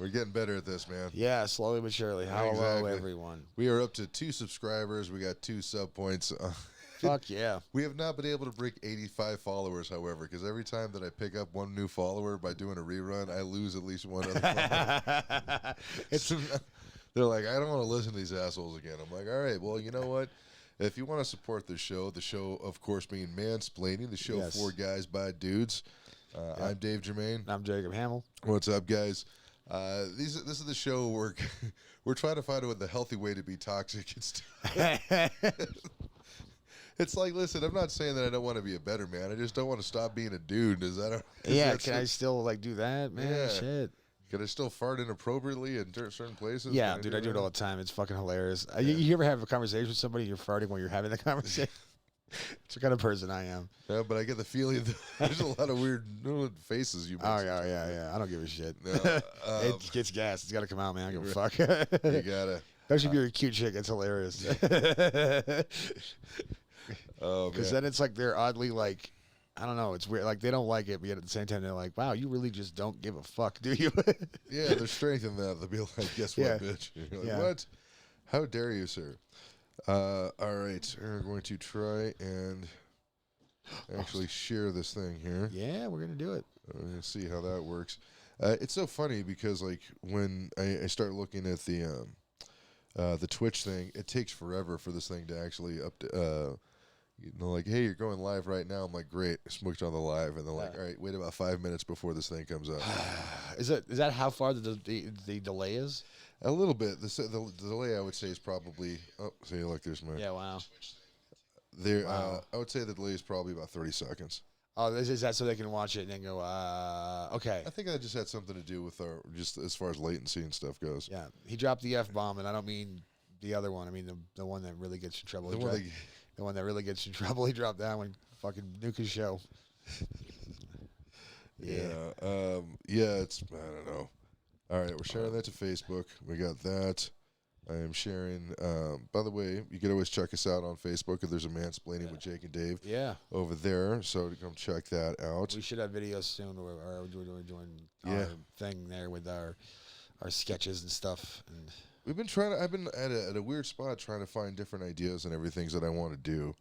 We're getting better at this, man. Yeah, slowly but surely. Hello, everyone. We are up to 2 subscribers. We got 2 sub points. Fuck yeah. We have not been able to break 85 followers, however, because every time that I pick up one new follower by doing a rerun, I lose at least one other follower. They're like, I don't want to listen to these assholes again. I'm like, all right, well, you know what? If you want to support the show, of course, being Mansplaining, the show for guys by dudes. I'm Dave Germain. I'm Jacob Hamill. What's up, guys? This is the show where we're trying to find out the healthy way to be toxic. It's like, listen, I'm not saying that I don't want to be a better man. I just don't want to stop being a dude. Can I still do that, man? Yeah. Shit. Can I still fart inappropriately in certain places? Yeah, dude, I do it all the time. It's fucking hilarious. Yeah. You ever have a conversation with somebody and you're farting while you're having the conversation? It's the kind of person I am. Yeah, but I get the feeling that there's a lot of weird faces you make. Oh, yeah. I don't give a shit. No, it gets gas. It's got to come out, man. I don't give a fuck. You got to. Especially if you're a cute chick. It's hilarious. Because then it's like they're oddly like, I don't know, it's weird. Like they don't like it, but yet at the same time they're like, wow, you really just don't give a fuck, do you? Yeah, there's strength in that. They'll be like, guess what, bitch? You're like, what? How dare you, sir? All right, we're going to try and actually share this thing here. Yeah, we're going to do it. We're going to see how that works. It's so funny because like when I start looking at the Twitch thing, it takes forever for this thing to actually like, hey, you're going live right now. I'm like, great, smoked on the live, and they're like, all right, wait about 5 minutes before this thing comes up. Is that how far the delay is? A little bit. The delay I would say is probably. Oh, see, look, there's my. Yeah, wow. There, I would say the delay is probably about 30 seconds. Oh, is that so they can watch it and then go, okay. I think that just had something to do with just as far as latency and stuff goes. Yeah, he dropped the F-bomb, and I don't mean the other one. I mean the one that really gets you in trouble. The one that really gets you in trouble. He dropped that one. Fucking nuke his show. Yeah. It's, I don't know. All right, we're sharing that to Facebook. We got that. I am sharing. By the way, you can always check us out on Facebook if there's a Mansplaining with Jake and Dave. Yeah. Over there, so come check that out. We should have videos soon where we're doing our thing there with our sketches and stuff. And I've been at a weird spot trying to find different ideas and everything that I want to do.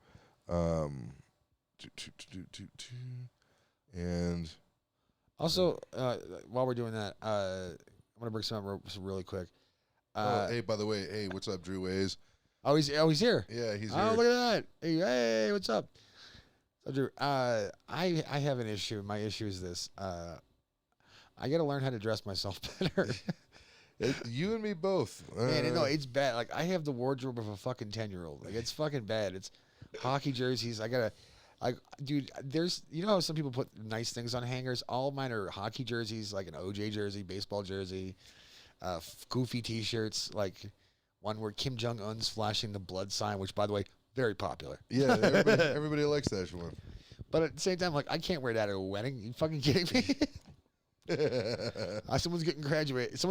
And also, while we're doing that, I'm gonna bring some up really quick. Hey, by the way, hey, what's up, Drew Hayes? Oh, he's here. Yeah, he's here. Oh, look at that. Hey, what's up? So, Drew, I have an issue. My issue is this. I got to learn how to dress myself better. You and me both. Man, no, it's bad. Like, I have the wardrobe of a fucking 10-year-old. Like, it's fucking bad. It's hockey jerseys. Dude, there's, you know how some people put nice things on hangers? All of mine are hockey jerseys, like an OJ jersey, baseball jersey, goofy T-shirts, like one where Kim Jong-un's flashing the blood sign, which, by the way, very popular. Yeah, everybody likes that one. But at the same time, like, I can't wear that at a wedding. You fucking kidding me? Someone's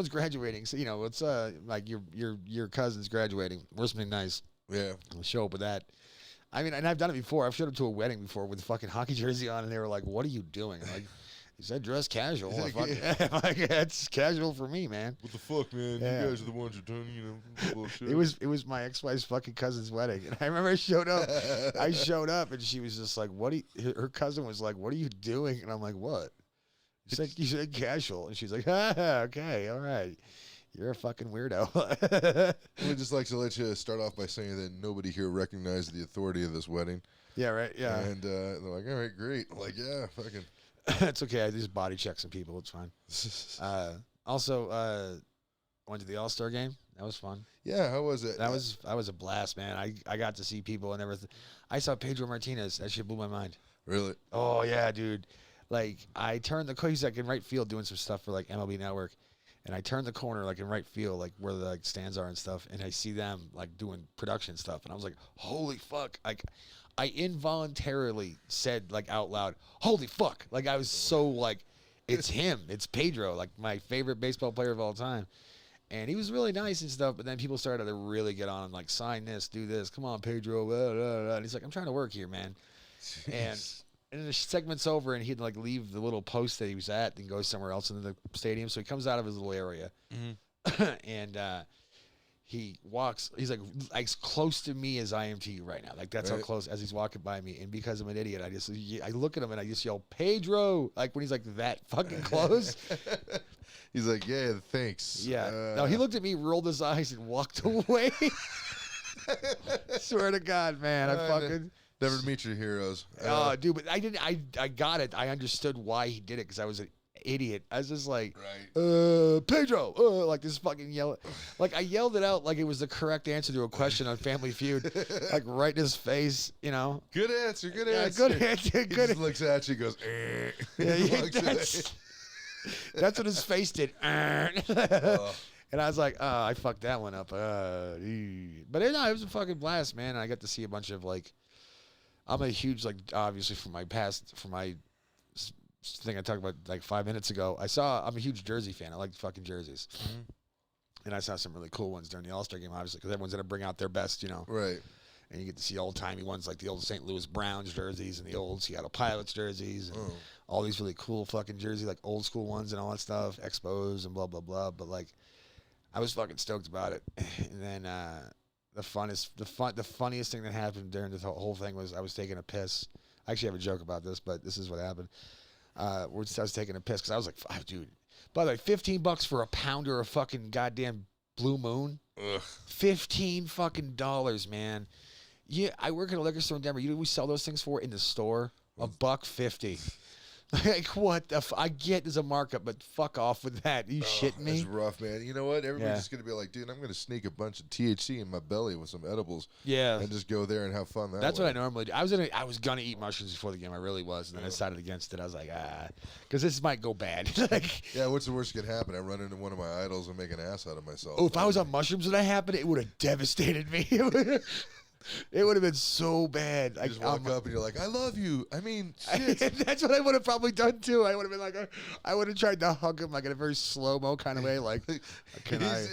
graduating. So, you know, it's like your cousin's graduating. Wear something nice. Yeah. I'll show up with that. I mean, and I've done it before. I've showed up to a wedding before with a fucking hockey jersey on, and they were like, "What are you doing?" I'm like, he said dress casual. I'm like, it's casual for me, man. What the fuck, man? Yeah. You guys are the ones who are doing, bullshit. It was my ex-wife's fucking cousin's wedding, and I remember I showed up, and she was just like, her cousin was like, "What are you doing?" And I'm like, "What?" She's like, "You said casual," and she's like, "Okay, all right. You're a fucking weirdo." I would just like to let you start off by saying that nobody here recognized the authority of this wedding. Yeah, right. Yeah. And they're like, all right, great. I'm like, yeah, fucking. It's okay. I just body check some people. It's fine. Also, went to the All-Star game. That was fun. Yeah, how was it? That was a blast, man. I got to see people and everything. I saw Pedro Martinez. That shit blew my mind. Really? Oh, yeah, dude. Like, I turned he's like in right field doing some stuff for like MLB Network. And I turned the corner, like in right field, like where the like stands are and stuff, and I see them like doing production stuff, and I was like, "Holy fuck!" Like, I involuntarily said like out loud, "Holy fuck!" Like I was so like, it's him, it's Pedro, like my favorite baseball player of all time, and he was really nice and stuff. But then people started to really get on him, like, sign this, do this, come on, Pedro, blah, blah, blah. And he's like, "I'm trying to work here, man," and And then the segment's over, and he'd like leave the little post that he was at and go somewhere else in the stadium. So he comes out of his little area, and he walks. He's like as close to me as I am to you right now. Like that's how close as he's walking by me. And because I'm an idiot, I look at him and I just yell Pedro. Like when he's like that fucking close. He's like, yeah, thanks. Yeah. No, he looked at me, rolled his eyes, and walked away. Swear to God, man, I fucking. Never meet your heroes. Oh, dude, but I didn't. I got it. I understood why he did it because I was an idiot. I was just like, Pedro, like this fucking yell. Like I yelled it out like it was the correct answer to a question on Family Feud, like right in his face, you know. Good answer. Good Yeah, answer. good answer. He Good. just looks at you, goes, That's what his face did. And I was like, oh, I fucked that one up. But it was a fucking blast, man. And I got to see a bunch of like. I'm a huge, like, obviously from my thing I talked about like 5 minutes ago. I'm a huge jersey fan. I like fucking jerseys. Mm-hmm. And I saw some really cool ones during the All-Star game, obviously, because everyone's going to bring out their best, you know. Right. And you get to see old-timey ones like the old St. Louis Browns jerseys and the old Seattle Pilots jerseys and all these really cool fucking jerseys, like old school ones and all that stuff, Expos and blah, blah, blah. But, like, I was fucking stoked about it. And then, the funniest thing that happened during this whole thing was I was taking a piss. I actually have a joke about this, but this is what happened. I was taking a piss because I was like, oh, dude. By the way, $15 for a pounder of fucking goddamn Blue Moon. Ugh. $15 fucking dollars, man. Yeah, I work at a liquor store in Denver. You know what we sell those things for in the store? $1.50. Like, what the I get there's a markup, but fuck off with that. You shitting me? That's rough, man. You know what? Everybody's just going to be like, dude, I'm going to sneak a bunch of THC in my belly with some edibles. Yeah. And just go there and have fun that That's way. what I normally do. I was going to eat mushrooms before the game. I really was. And then I decided against it. I was like, because this might go bad. Like, yeah, what's the worst that could happen? I run into one of my idols and make an ass out of myself. Oh, if I was on mushrooms when that happened, it would have devastated me. It would have been so bad. You just walk up and you're like, I love you. I mean, shit. That's what I would have probably done too. I would have been like, I would have tried to hug him like in a very slow-mo kind of way. Like, can I?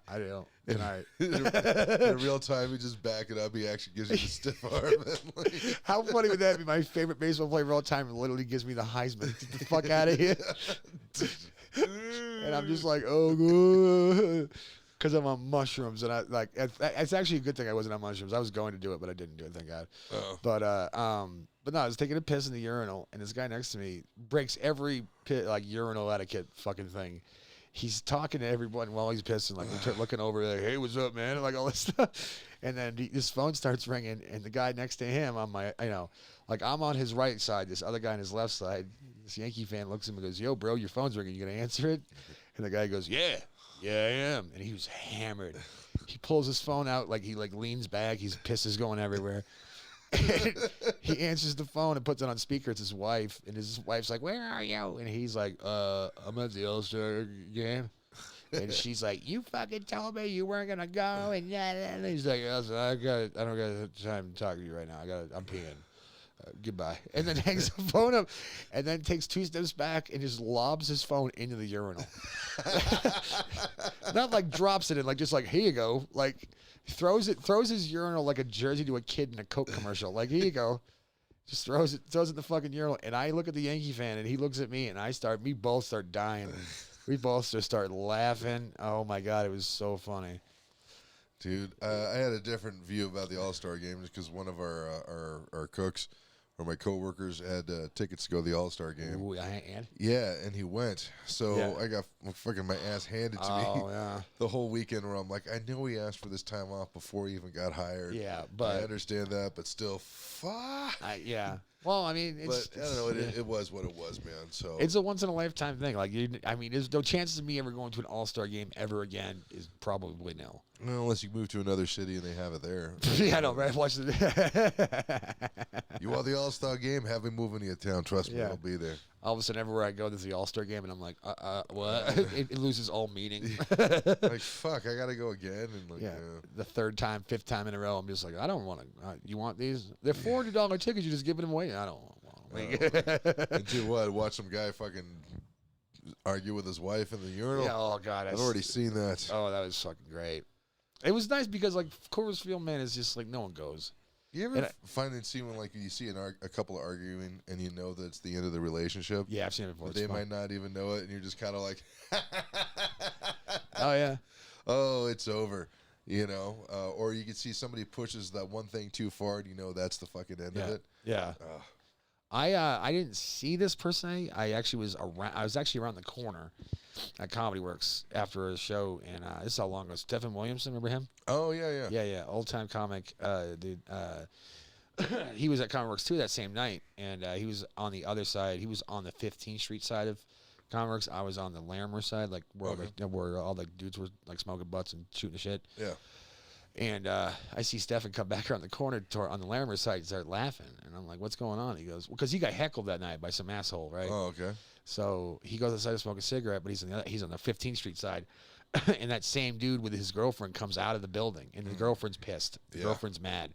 I don't. Can I? In real time, he just back it up. He actually gives you the stiff arm. Like, how funny would that be? My favorite baseball player of all time literally gives me the Heisman. Get the fuck out of here. And I'm just like, oh, good. Because I'm on mushrooms, and it's actually a good thing I wasn't on mushrooms. I was going to do it, but I didn't do it, thank God. But no, I was taking a piss in the urinal, and this guy next to me breaks every urinal etiquette fucking thing. He's talking to everyone while he's pissing, like looking over, like, hey, what's up, man, and like all this stuff. And then his phone starts ringing, and the guy next to him on my, I'm on his right side, this other guy on his left side. This Yankee fan looks at him and goes, yo, bro, your phone's ringing. You gonna answer it? And the guy goes, yeah, I am. And he was hammered. He pulls his phone out, he leans back. His piss is going everywhere. And he answers the phone and puts it on speaker. It's his wife. And his wife's like, where are you? And he's like, I'm at the All-Star game. And she's like, you fucking told me you weren't going to go. And he's like, I don't got time to talk to you right now. I'm peeing. Goodbye. And then hangs the phone up and then takes 2 steps back and just lobs his phone into the urinal. Not like drops it in, just here you go. Like throws his urinal like a jersey to a kid in a Coke commercial. Like, here you go. Just throws it in the fucking urinal. And I look at the Yankee fan and he looks at me and we both start dying. We both just start laughing. Oh my God, it was so funny. Dude, I had a different view about the All-Star game just because one of our cooks or my coworkers had tickets to go to the All-Star game. Ooh, and? Yeah, and he went. So I got fucking my ass handed to me the whole weekend where I'm like, I know he asked for this time off before he even got hired. Yeah, but I understand that, but still, fuck. Yeah. Well, I mean, I don't know. It was what it was, man. So it's a once in a lifetime thing. There's no chances of me ever going to an All-Star game ever again. Is probably no. Well, unless you move to another city and they have it there. Yeah, I know, right? Watch it. You want the All-Star game? Have me move into your town. Trust me, I'll be there. All of a sudden, everywhere I go, there's the All-Star game, and I'm like, what? It loses all meaning. Like, fuck, I gotta go again. And the 3rd time, 5th time in a row, I'm just like, I don't want to. You want these? They're $400 tickets. You're just giving them away. I don't want them. And do what? Watch some guy fucking argue with his wife in the urinal? Yeah, oh, God. I've already seen that. Oh, that was fucking great. It was nice because, Coors Field, man, is just no one goes. You ever And find it scene when like you see a couple arguing and you know that it's the end of the relationship? Yeah, I've seen it before. But they might not even know it, and you're just kind of like, Oh yeah. oh, it's over. You know, or you can see somebody pushes that one thing too far, and you know that's the fucking end of it. Yeah. I didn't see this per se. I was actually around the corner at Comedy Works after a show, and this is how long ago. Stephen Williamson, remember him? Oh yeah. Yeah, old time comic, dude. He was at Comedy Works too that same night, and he was on the other side. He was on the 15th Street side of Comedy Works. I was on the Larimer side, like where all the dudes were like smoking butts and shooting the shit. Yeah. And I see Stefan come back around the corner on the Larimer side and start laughing. And I'm like, what's going on? He goes, well, because he got heckled that night by some asshole, right? Oh, okay. So he goes outside to smoke a cigarette, but he's on the 15th Street side. And that same dude with his girlfriend comes out of the building, and the girlfriend's pissed. The girlfriend's mad.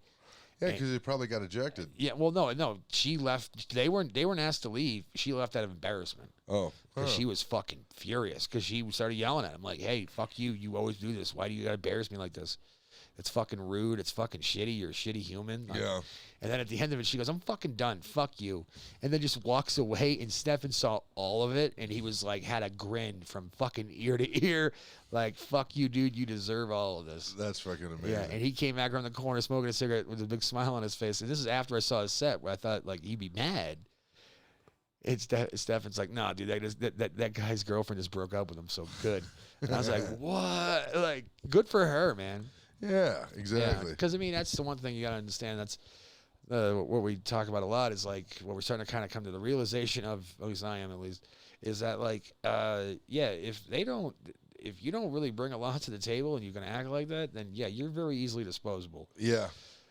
Yeah, because he probably got ejected. Yeah, well, no. She left. They weren't asked to leave. She left out of embarrassment. Oh. Because she was fucking furious. Because she started yelling at him like, hey, fuck you. You always do this. Why do you got to embarrass me like this? It's fucking rude. It's fucking shitty. You're a shitty human. Yeah. And then at the end of it, she goes, I'm fucking done. Fuck you. And then just walks away. And Stefan saw all of it. And he was like, had a grin from fucking ear to ear. Like, fuck you, dude. You deserve all of this. That's fucking amazing. Yeah. And he came back around the corner smoking a cigarette with a big smile on his face. And this is after I saw his set where I thought, like, he'd be mad. Stefan's like, nah, dude, that guy's girlfriend just broke up with him. So good. And I was like, what? Like, good for her, man. Yeah, exactly. Because, I mean, that's the one thing you got to understand. That's what we talk about a lot is, like, what we're starting to kind of come to the realization of, at least I am at least, is that, like, if you don't really bring a lot to the table and you're going to act like that, then, yeah, you're very easily disposable. Yeah.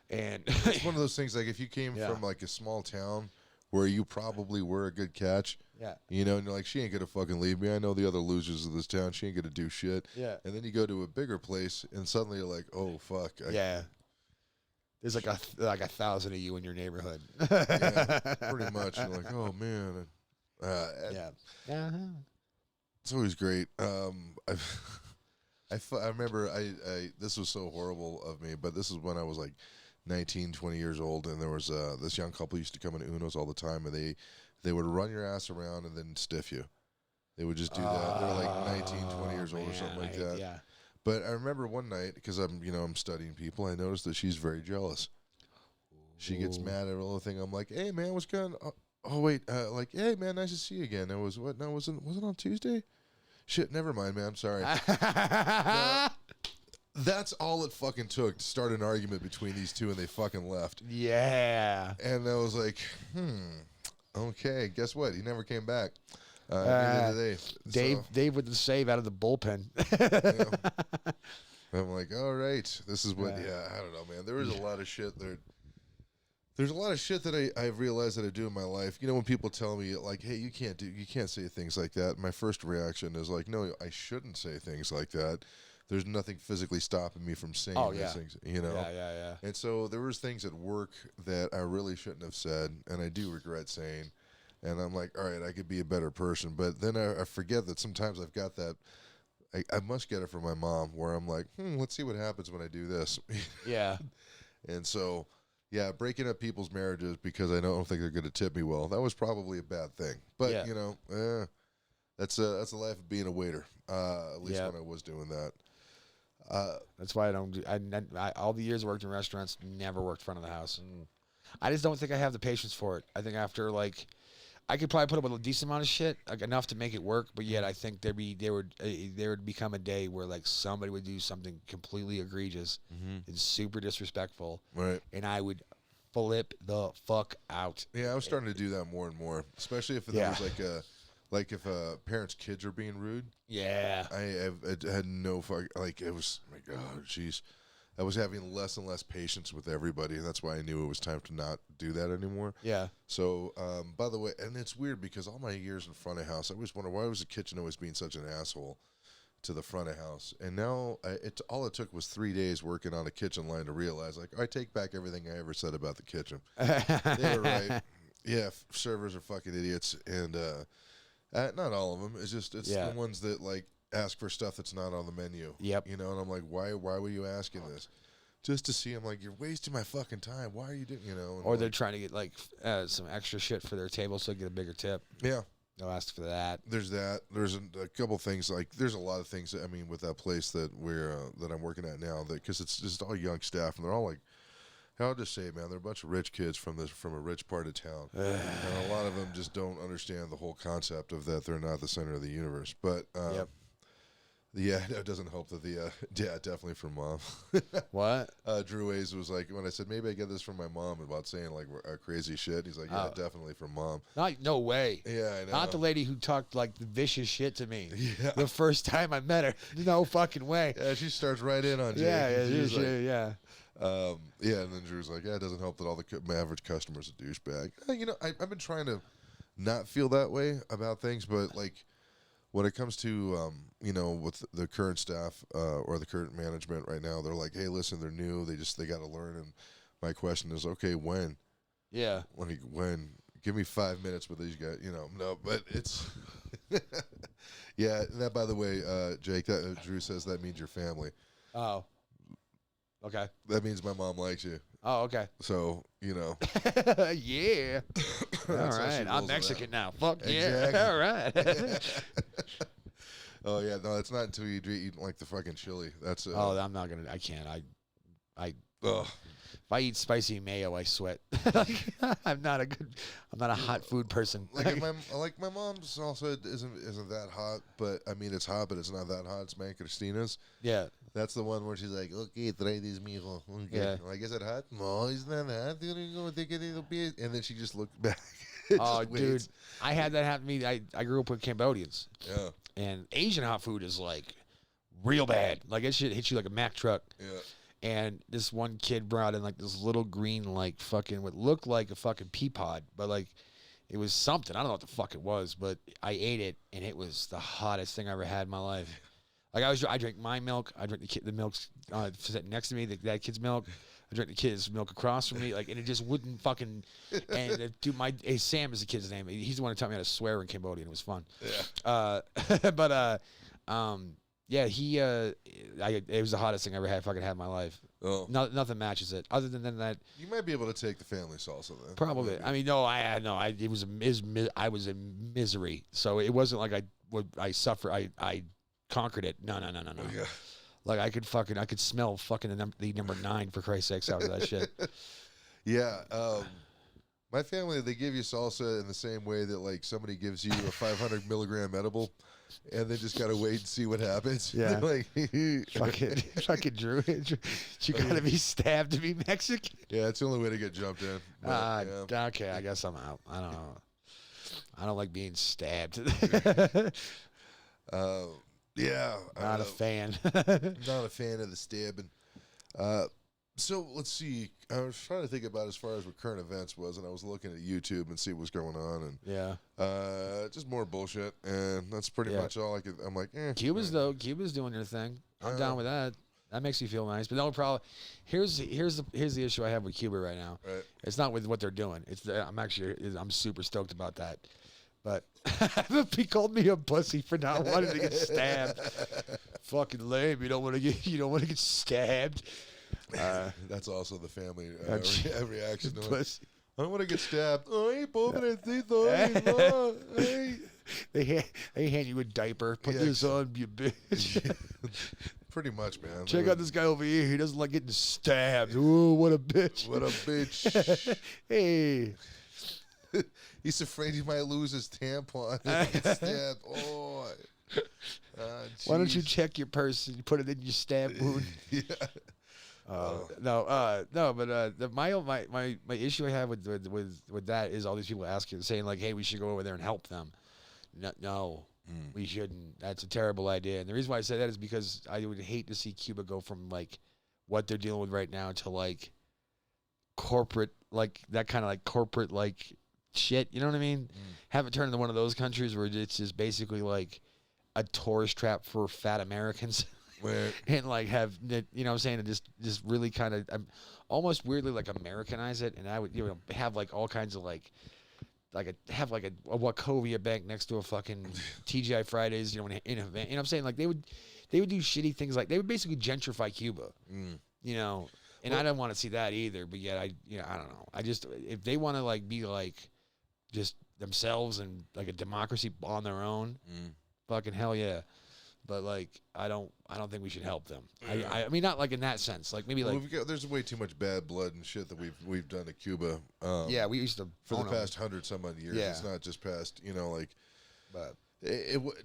And it's one of those things, like, if you came from, like, a small town where you probably were a good catch. Yeah. You know, and you're like, she ain't going to fucking leave me. I know the other losers of this town. She ain't going to do shit. Yeah. And then you go to a bigger place, and suddenly you're like, oh, fuck. Yeah. There's like 1,000 of you in your neighborhood. Yeah, pretty much. You're like, oh, man. Yeah. Yeah. It's always great. I remember this was so horrible of me, but this is when I was like 19, 20 years old, and there was this young couple used to come in Uno's all the time, and they would run your ass around and then stiff you. They would just do that. They're like 19, 20 years old or something like that. Yeah. But I remember one night, because I'm studying people, I noticed that she's very jealous. She gets mad at every little thing. I'm like, hey man, what's going on? Oh wait, like, hey man, nice to see you again. It was what? No, was it on Tuesday? Shit, never mind, man. I'm sorry. No, that's all it fucking took to start an argument between these two, and they fucking left. Yeah. And I was like, okay, guess what? He never came back. Neither did they. Dave with the save out of the bullpen. Yeah. I'm like, all right, this is what. Yeah, I don't know, man. There is a lot of shit there. There's a lot of shit that I've realized that I do in my life. You know, when people tell me like, "Hey, you can't say things like that," my first reaction is like, "No, I shouldn't say things like that." There's nothing physically stopping me from saying these things, you know. Yeah. And so there was things at work that I really shouldn't have said, and I do regret saying. And I'm like, all right, I could be a better person, but then I forget that sometimes I've got that. I must get it from my mom, where I'm like, let's see what happens when I do this. Yeah. And so. Yeah, breaking up people's marriages because I don't think they're going to tip me well. That was probably a bad thing. But, you know, that's the life of being a waiter, at least when I was doing that. That's why I don't do I all the years I worked in restaurants, never worked front of the house. I just don't think I have the patience for it. I think after, like, I could probably put up with a decent amount of shit, like enough to make it work, but yet I think there would become a day where, like, somebody would do something completely egregious and super disrespectful, right? And I would flip the fuck out. Yeah, I was starting to do that more and more, especially if there was like if a parent's kids are being rude. Yeah, I had no fuck. Like, it was, oh my God, jeez. I was having less and less patience with everybody, and that's why I knew it was time to not do that anymore. Yeah. So, by the way, and it's weird because all my years in front of house, I always wonder, why was the kitchen always being such an asshole to the front of house? And now, all it took was 3 days working on a kitchen line to realize, like, I take back everything I ever said about the kitchen. They were right. Yeah, servers are fucking idiots, and not all of them. It's the ones that, like, ask for stuff that's not on the menu. Yep. You know, and I'm like, why were you asking this? just to see. I'm like, you're wasting my fucking time. Why are you doing? You know. And Or they're trying to get like some extra shit for their table so they get a bigger tip. yeah. They'll ask for that. There's that. There's a couple things like there's a lot of things. I mean, with that place that that I'm working at now, that because it's just all young staff and they're all like, I'll just say, man, they're a bunch of rich kids from a rich part of town, and a lot of them just don't understand the whole concept of that they're not the center of the universe. But yeah, it doesn't help that the definitely from mom. What? Drew Hayes was like, when I said maybe I get this from my mom about saying like crazy shit, he's like, yeah, definitely from mom. No way. Yeah, I know. Not the lady who talked like the vicious shit to me. Yeah. The first time I met her. No fucking way. Yeah, she starts right in on Jake. Yeah. Yeah, and then Drew's like, yeah, it doesn't help that all the average customer's a douchebag. You know, I've been trying to not feel that way about things, but like when it comes to, you know, with the current staff or the current management right now, they're like, hey, listen, they're new. They got to learn. And my question is, okay, when? Yeah. When? Give me 5 minutes with these guys. You know, no, but it's yeah. That, by the way, Jake, that Drew says that means your family. Oh. Okay. That means my mom likes you. Oh, okay. So, you know. Yeah. All right. I'm Mexican now. Fuck exactly. Yeah. All right. Oh, yeah. No, it's not until you eat like the fucking chili. That's oh, I'm not going to. I can't. Ugh. If I eat spicy mayo, I sweat. I'm not a hot food person. Like my mom's also isn't that hot, but I mean it's hot, but it's not that hot. It's my Christina's. Yeah. That's the one where she's like, okay, try this, mijo. Okay. Yeah. Like, is it hot? No, it's not hot. And then she just looked back. Oh, dude. I had that happen to me. I grew up with Cambodians. Yeah. And Asian hot food is like real bad. Like it shit hits you like a Mack truck. Yeah. And this one kid brought in like this little green, like fucking what looked like a fucking pea pod, but like it was something. I don't know what the fuck it was, but I ate it and it was the hottest thing I ever had in my life. Like I drank my milk. I drank the milk's sitting next to me, that kid's milk. I drank the kid's milk across from me, like, and it just wouldn't fucking. And dude, Sam is the kid's name. He's the one who taught me how to swear in Cambodian. It was fun. Yeah. Yeah, it was the hottest thing I ever fucking had in my life. Oh. Nothing matches it. Other than that, you might be able to take the family salsa then. probably. I mean, no, it was I was in misery. So it wasn't like I suffer. I conquered it. No. Yeah. Like I could smell fucking the number 9 for Christ's sakes out of that shit. Yeah. My family, they give you salsa in the same way that like somebody gives you a 500 milligram edible, and they just gotta wait and see what happens. Yeah. Like, fucking Drew. You gotta be stabbed to be Mexican. yeah, it's the only way to get jumped in. But, yeah. Okay, I guess I'm out. I don't know. I don't like being stabbed. Yeah. Not a fan. Not a fan of the stabbing. So let's see. I was trying to think about as far as what current events was, and I was looking at YouTube and see what was going on, and Yeah. just more bullshit, and that's pretty much all I could. I'm like, Cuba's doing their thing. I'm down with that. That makes me feel nice. But no problem. Here's the issue I have with Cuba right now. Right. It's not with what they're doing. I'm super stoked about that. But he called me a pussy for not wanting to get stabbed. Fucking lame. You don't want to get stabbed. That's also the family reaction to it. Pussy. I don't want to get stabbed. Ay, pobrecito. Ay. They hand you a diaper. Put this on, you bitch. Pretty much, man. Check out this guy over here. He doesn't like getting stabbed. Ooh, what a bitch. What a bitch. Hey. He's afraid he might lose his tampon and get stabbed. Oh. Why don't you check your purse and put it in your stab wound? Yeah. But my issue I have with that is all these people asking, saying like, hey, we should go over there and help them. No, we shouldn't. That's a terrible idea. And the reason why I say that is because I would hate to see Cuba go from like what they're dealing with right now to like corporate, like that kind of like corporate like shit. You know what I mean? Have it turn into one of those countries where it's just basically like a tourist trap for fat Americans. And like have, you know what I'm saying, and just really kind of almost weirdly like Americanize it, and I would have like all kinds of have a Wachovia bank next to a fucking TGI Fridays, in an event. You know what I'm saying? Like they would do shitty things, like they would basically gentrify Cuba. You know, And I don't want to see that either. But yet, I don't know. I just, if they want to like be like just themselves and like a democracy on their own, fucking hell yeah. But like, I don't think we should help them. I mean, not like in that sense. Like maybe like there's way too much bad blood and shit that we've done to Cuba. Yeah, we used to for the past 100-some-odd years. Yeah. It's not just past, like. But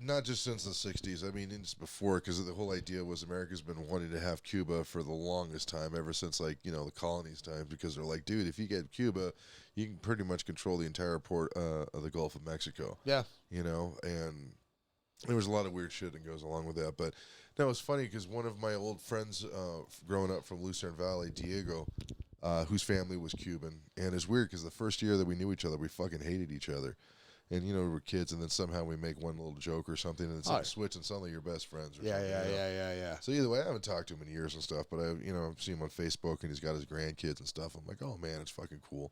not just since the 60s. I mean, it's before, because the whole idea was America's been wanting to have Cuba for the longest time, ever since, like, the colonies time, because they're like, dude, if you get Cuba, you can pretty much control the entire port of the Gulf of Mexico. Yeah. And there was a lot of weird shit that goes along with that. But no, it's funny because one of my old friends growing up from Lucerne Valley, Diego, whose family was Cuban, and it's weird because the first year that we knew each other, we fucking hated each other. And, we were kids, and then somehow we make one little joke or something, and it's like switch, and suddenly you're best friends. Or something, Yeah. So either way, I haven't talked to him in years and stuff, but I've seen him on Facebook, and he's got his grandkids and stuff. I'm like, oh, man, it's fucking cool.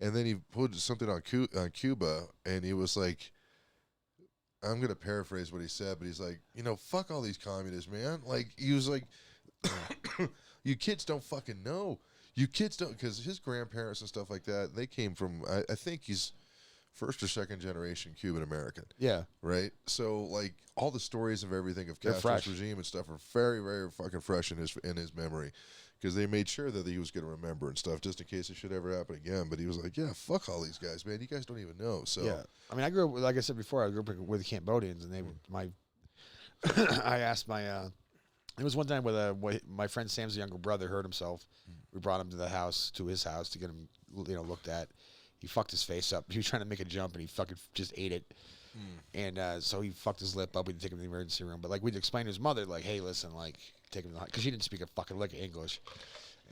And then he put something on Cuba, and he was like, I'm going to paraphrase what he said, but he's like, fuck all these communists, man. Like, he was like, you kids don't fucking know. You kids don't, because his grandparents and stuff like that, they came from, I think he's first or second generation Cuban American. Yeah. Right? So like all the stories of everything of Castro's regime and stuff are very, very fucking fresh in his memory. Because they made sure that he was going to remember and stuff just in case it should ever happen again. But he was like, yeah, fuck all these guys, man. You guys don't even know. So yeah. I mean, I grew up, like I said before, I grew up with the Cambodians, and they I asked my it was one time with my friend Sam's younger brother hurt himself. We brought him to his house to get him looked at. He fucked his face up. He was trying to make a jump, and he fucking just ate it. And so he fucked his lip up. We'd take him to the emergency room. But, like, we'd explain to his mother, like, hey, listen, like, take him to the because she didn't speak a fucking lick of English.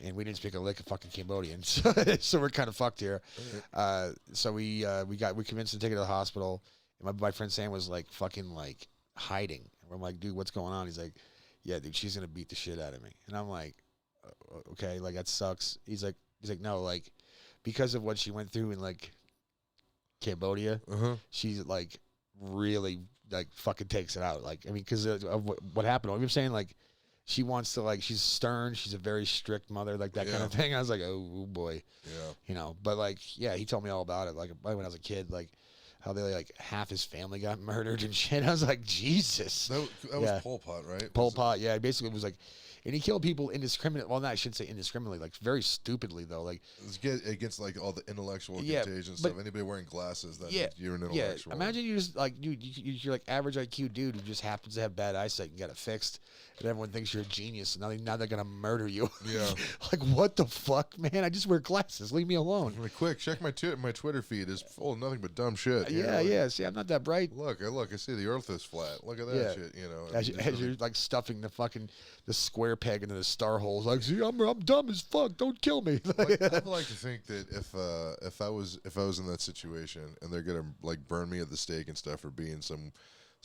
And we didn't speak a lick of fucking Cambodian. So we're kind of fucked here. So we convinced him to take him to the hospital. And my friend Sam was, like, fucking, like, hiding. And I'm like, dude, what's going on? He's like, yeah, dude, she's going to beat the shit out of me. And I'm like, okay, like, that sucks. He's like, no, like, because of what she went through in like Cambodia, she's like really like fucking takes it out. Like, I mean, because of what happened. I'm saying like she wants to like she's stern. She's a very strict mother, like that kind of thing. I was like, oh boy, But like, yeah, he told me all about it. Like when I was a kid, like how they like half his family got murdered and shit. I was like, Jesus. That was Pol Pot, right? Pol Pot, yeah. Basically, it was like. And he killed people indiscriminately. Well, no, I shouldn't say indiscriminately. Like very stupidly, though. Like it's against like all the intellectual contagion stuff. Anybody wearing glasses, that you're an intellectual. Yeah. Imagine you just like you're like average IQ dude who just happens to have bad eyesight and got it fixed, and everyone thinks you're a genius. And now they're gonna murder you. Yeah. Like what the fuck, man? I just wear glasses. Leave me alone. Like, quick, check my Twitter feed is full of nothing but dumb shit. Yeah. See, I'm not that bright. Look. I see the Earth is flat. Look at that shit. As you're like stuffing the square peg into the star holes. Like, see, I'm dumb as fuck. Don't kill me. I'd like to think that if I was in that situation and they're gonna like burn me at the stake and stuff for being some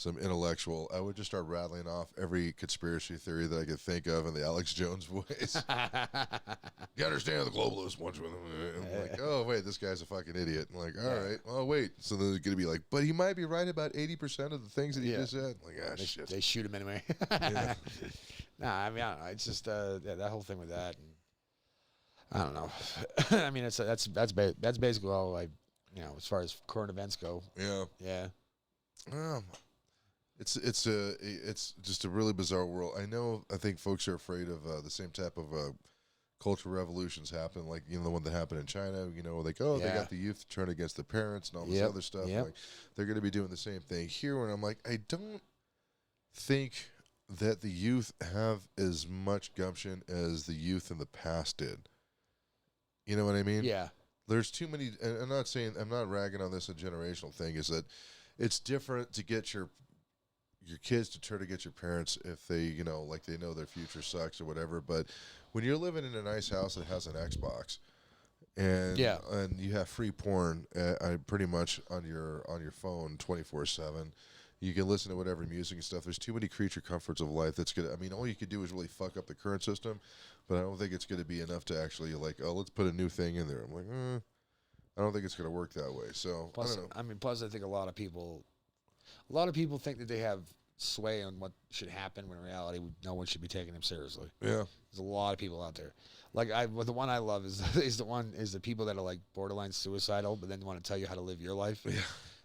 intellectual, I would just start rattling off every conspiracy theory that I could think of in the Alex Jones voice. You understand the globalists once with him? And I'm like, oh wait, this guy's a fucking idiot. I'm like, all right, well wait. So then they're gonna be like, but he might be right about 80% of the things that he just said. I'm like, shit. They shoot him anyway. Nah, I mean, I don't know. It's just that whole thing with that. And I don't know. I mean, that's basically all I, as far as current events go. Yeah. It's just a really bizarre world. I think folks are afraid of the same type of cultural revolutions happen, like the one that happened in China. Like they got the youth turn against the parents and all this other stuff. Like they're going to be doing the same thing here. And I'm like, I don't think that the youth have as much gumption as the youth in the past did. You know what I mean? Yeah. There's too many, and I'm not ragging on this a generational thing, is that it's different to get your kids to turn against your parents if they, like they know their future sucks or whatever. But when you're living in a nice house that has an Xbox and you have free porn pretty much on your phone 24/7, you can listen to whatever music and stuff. There's too many creature comforts of life that's good. I mean, all you could do is really fuck up the current system, but I don't think it's going to be enough to actually like, oh, let's put a new thing in there. I'm like, I don't think it's going to work that way. So plus, I don't know. I mean, plus I think a lot of people think that they have sway on what should happen when in reality no one should be taking him seriously. Yeah. There's a lot of people out there. Like the one I love is the people that are like borderline suicidal, but then want to tell you how to live your life. Yeah.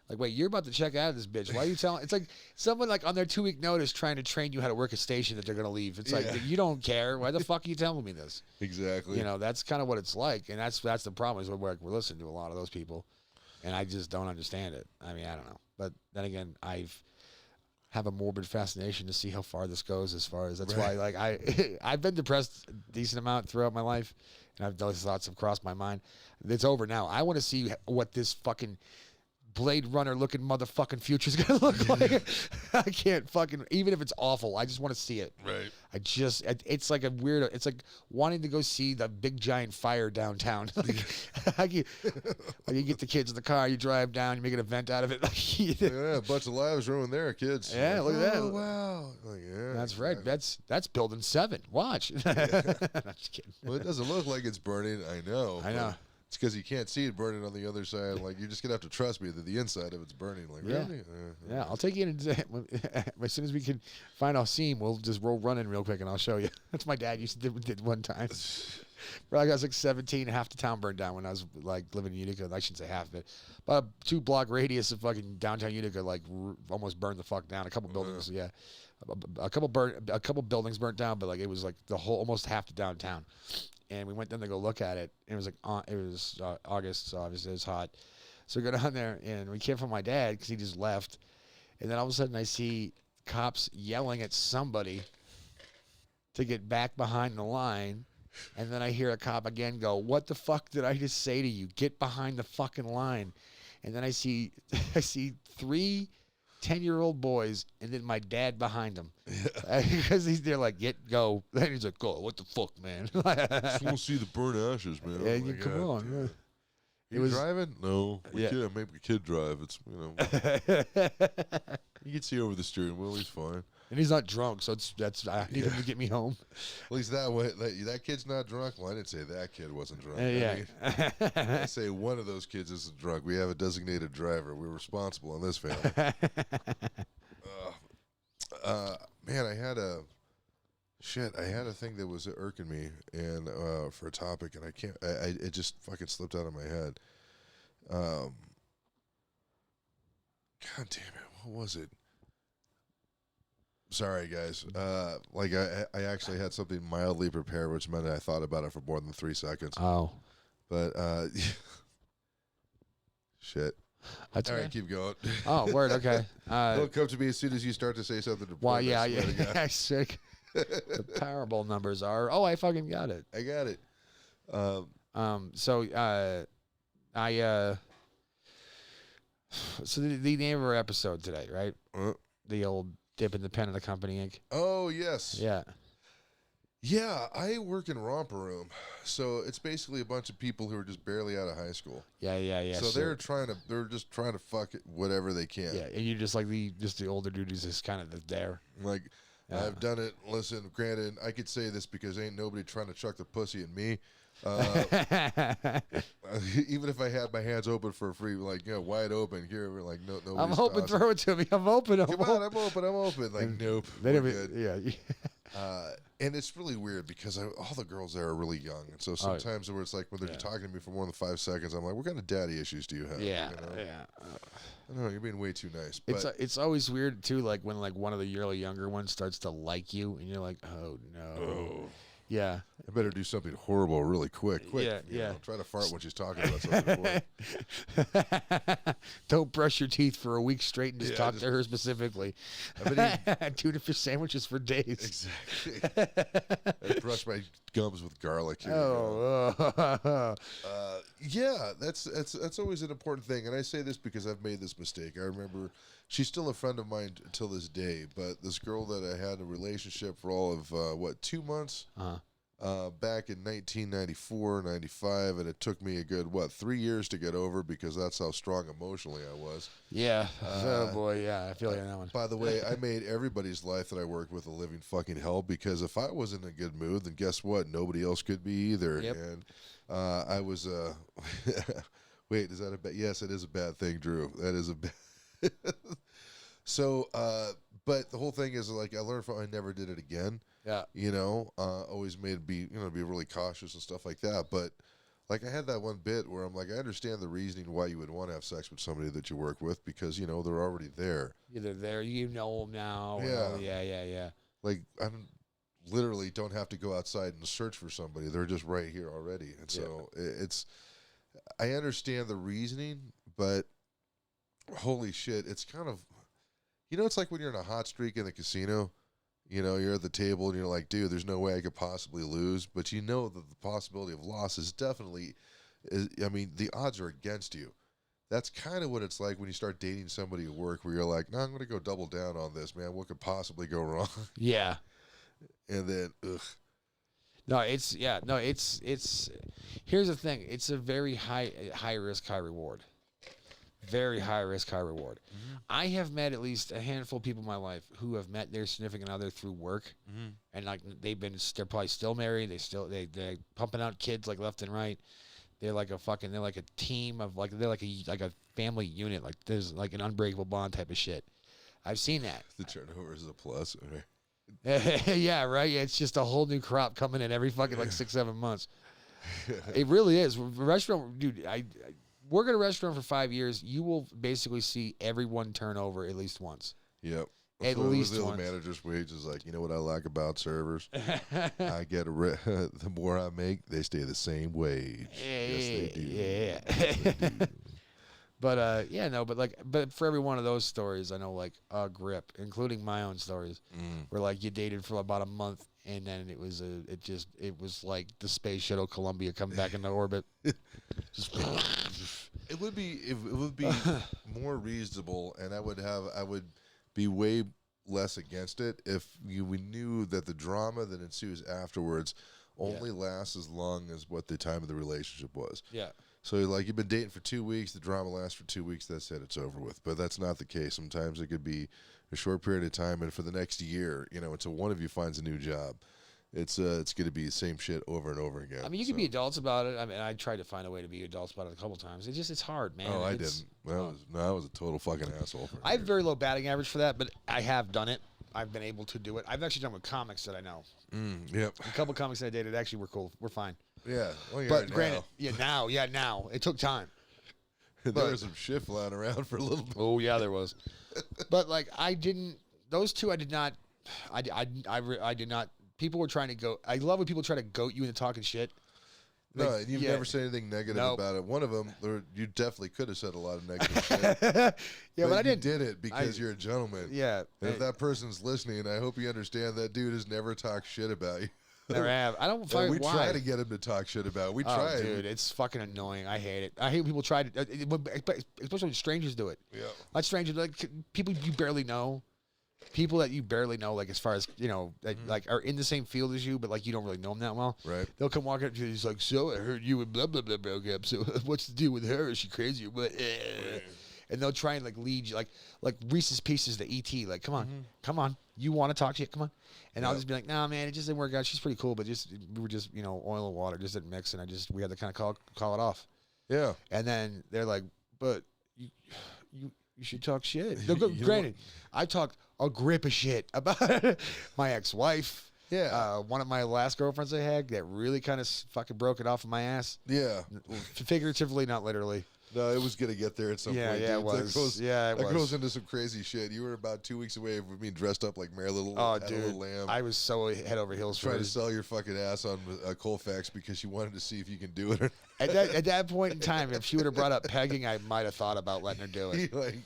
Like, wait, you're about to check out of this bitch. Why are you telling? It's like someone like on their 2-week notice trying to train you how to work a station that they're gonna leave. It's like you don't care. Why the fuck are you telling me this? Exactly. You know, that's kind of what it's like, and that's the problem is we're listening to a lot of those people, and I just don't understand it. I mean, I don't know. But then again, have a morbid fascination to see how far this goes. As far as that's why, like I've been depressed a decent amount throughout my life, and those thoughts have crossed my mind. It's over now. I want to see what this fucking Blade Runner looking motherfucking future's gonna look like. I can't fucking, even if it's awful, I just want to see it. Right. It's like a weird, it's like wanting to go see the big giant fire downtown. Like, you get the kids in the car, you drive down, you make an event out of it. Yeah, a bunch of lives ruined there, kids. Yeah, like, look at that. Oh, wow. Like, yeah, that's right. That's building 7. Watch. I'm just kidding. Well, it doesn't look like it's burning. I know. It's because you can't see it burning on the other side. Like, you're just going to have to trust me that the inside of it's burning. Like, really? Yeah, I'll take you in. As soon as we can find a seam, we'll just roll running real quick and I'll show you. That's my dad used to did one time. I was like 17, half the town burned down when I was like living in Utica. I shouldn't say half of it. But a 2-block radius of fucking downtown Utica, like almost burned the fuck down. A couple buildings, a couple buildings burnt down, but like it was like the whole, almost half the downtown. And we went down to go look at it. And it was like August, so obviously it was hot. So we go down there, and we came from my dad because he just left. And then all of a sudden, I see cops yelling at somebody to get back behind the line. And then I hear a cop again go, "What the fuck did I just say to you? Get behind the fucking line." And then I see 3 10-year-old boys, and then my dad behind them. Because they're like, go. Then he's like, go. What the fuck, man? Just want to see the burnt ashes, man. Yeah, you come on. Yeah. You driving? No. We can't make a kid drive. It's, you can see over the steering wheel. He's fine. And he's not drunk, so I need him to get me home. At least that way, that kid's not drunk. Well, I didn't say that kid wasn't drunk. I say one of those kids isn't drunk. We have a designated driver. We're responsible in this family. Man, I had a thing that was irking me, and for a topic, and I can't. It just fucking slipped out of my head. God damn it! What was it? Sorry, guys. I actually had something mildly prepared, which meant I thought about it for more than 3 seconds. Oh. But, shit. That's all right, keep going. Oh, word, okay. It'll come to me as soon as you start to say something. Well, yeah. Sick. The Powerball numbers are, I fucking got it. I got it. So the name of our episode today, right? The old dip in the pen of the company ink. Oh, yes. Yeah. Yeah, I work in Romper Room, so it's basically a bunch of people who are just barely out of high school. Yeah. So they're just trying to fuck it whatever they can. Yeah, and you're just like the older dude who's just kind of there. Like, I've done it. Listen, granted, I could say this because ain't nobody trying to chuck the pussy at me. Even if I had my hands open for free, like, wide open here, we're like, no, I'm open, throw it to me. I'm open. Come on, I'm open. Like, nope. Yeah. And it's really weird because all the girls there are really young, and so sometimes where it's like when they're talking to me for more than 5 seconds, I'm like, what kind of daddy issues do you have? Yeah. I don't know, you're being way too nice. But it's always weird too, like when like one of the really younger ones starts to like you, and you're like, oh no. Oh. Yeah. I better do something horrible really quick. Yeah. Try to fart when she's talking about something important. Don't brush your teeth for a week straight and just talk to her specifically. Tuna fish sandwiches for days. Exactly. I brush my gums with garlic. Yeah, that's always an important thing. And I say this because I've made this mistake. I remember she's still a friend of mine until this day, but this girl that I had a relationship for all of, 2 months? Back in 1994, 95, and it took me a good, 3 years to get over because that's how strong emotionally I was. Yeah. Oh, boy, yeah. I feel you on that one. By the way, I made everybody's life that I worked with a living fucking hell because if I was in a good mood, then guess what? Nobody else could be either. Yep. And I was, wait, is that a bad? Yes, it is a bad thing, Drew. That is a bad. So But the whole thing is like I learned from I never did it again. Yeah. You know, always made be really cautious and stuff like that. But like I had that one bit where I'm like, I understand the reasoning why you would want to have sex with somebody that you work with because they're already there. Either there, you know them now. Yeah. Yeah. Like literally don't have to go outside and search for somebody. They're just right here already. And so I understand the reasoning, but holy shit, it's kind of, it's like when you're in a hot streak in the casino, you're at the table and you're like, dude, there's no way I could possibly lose. But you know that the possibility of loss is definitely, the odds are against you. That's kind of what it's like when you start dating somebody at work where you're like, no, I'm going to go double down on this, man. What could possibly go wrong? Yeah. And then, ugh. No, it's here's the thing. It's a very high risk, high reward. Very high risk, high reward. Mm-hmm. I have met at least a handful of people in my life who have met their significant other through work, and like they're probably still married. They're pumping out kids like left and right. They're like a team of they're like a family unit. Like there's like an unbreakable bond type of shit. I've seen that. The turnover is a plus. Yeah, right. Yeah, it's just a whole new crop coming in every fucking 6-7 months. It really is. Restaurant, dude. I work at a restaurant for 5 years. You will basically see everyone turn over at least once. Yep. At least the once. manager's wage is like, you know what I like about servers? I get the more I make, they stay the same wage. Yes, they do. Yeah. Yes, they do. But for every one of those stories, I know a grip, including my own stories, where you dated for about a month and then it was like the space shuttle Columbia coming back into orbit. It would be more reasonable, and I would be way less against it if we knew that the drama that ensues afterwards only lasts as long as what the time of the relationship was. Yeah. So you've been dating for 2 weeks, the drama lasts for 2 weeks, that's it, it's over with. But that's not the case. Sometimes it could be a short period of time, and for the next year, until one of you finds a new job, it's going to be the same shit over and over again. I mean, you can be adults about it. I mean, I tried to find a way to be adults about it a couple times. It's hard, man. Oh, I didn't. I was a total fucking asshole. I have very low batting average for that, but I have done it. I've been able to do it. I've actually done with comics that I know. Yep. A couple comics that I dated actually were cool. We're fine. Yeah. Well, but granted, now. It took time. There was some shit flying around for a little bit. Oh, yeah, there was. But, those two I did not, I did not, people were trying to go, I love when people try to goat you into talking shit. No, you've never said anything negative about it. One of them, you definitely could have said a lot of negative shit. But I didn't. You did it because you're a gentleman. Yeah. And if that person's listening, I hope you understand that dude has never talked shit about you. Never have. I don't find we try to get him to talk shit about it. We try. Dude, it's fucking annoying. I hate it. I hate when people try to, especially when strangers do it. Yeah. Like strangers, people you barely know. People that you barely know, as far as, that, are in the same field as you, but, you don't really know them that well. Right. They'll come walking up to you, he's like, so I heard you and blah, blah, blah broke up, so what's the deal with her? Is she crazy or what? Right. And they'll try and, lead you, like Reese's Pieces to E.T., come on, you want to talk shit, come on. And I'll just be like, nah, man, it just didn't work out. She's pretty cool, but we were just, oil and water, just didn't mix, and we had to kind of call it off. Yeah. And then they're like, but you should talk shit. No, granted, I talked a grip of shit about my ex-wife. Yeah. One of my last girlfriends I had that really kind of fucking broke it off of my ass. Yeah. Figuratively, not literally. No, it was going to get there at some point. Yeah, it was. That goes into some crazy shit. You were about 2 weeks away from being dressed up like Mary Little, Little Lamb. I was so head over heels for trying to sell your fucking ass on Colfax because you wanted to see if you can do it. At that point in time, if she would have brought up pegging, I might have thought about letting her do it.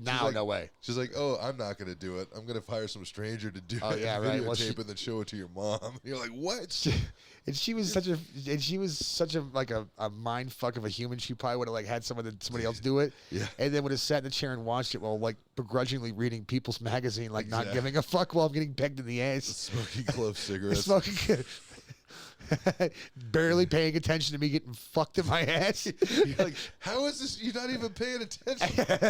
Now, no way. She's like, oh, I'm not going to do it. I'm going to hire some stranger to do it. Yeah, right. Videotape and then show it to your mom. And you're like, what? She was such a mind fuck of a human. She probably would have had somebody else do it. Yeah. And then would have sat in the chair and watched it while begrudgingly reading People's Magazine, not giving a fuck while I'm getting pegged in the ass. Smoking clove cigarettes. Barely paying attention to me getting fucked in my ass. You're like, how is this? You're not even paying attention. What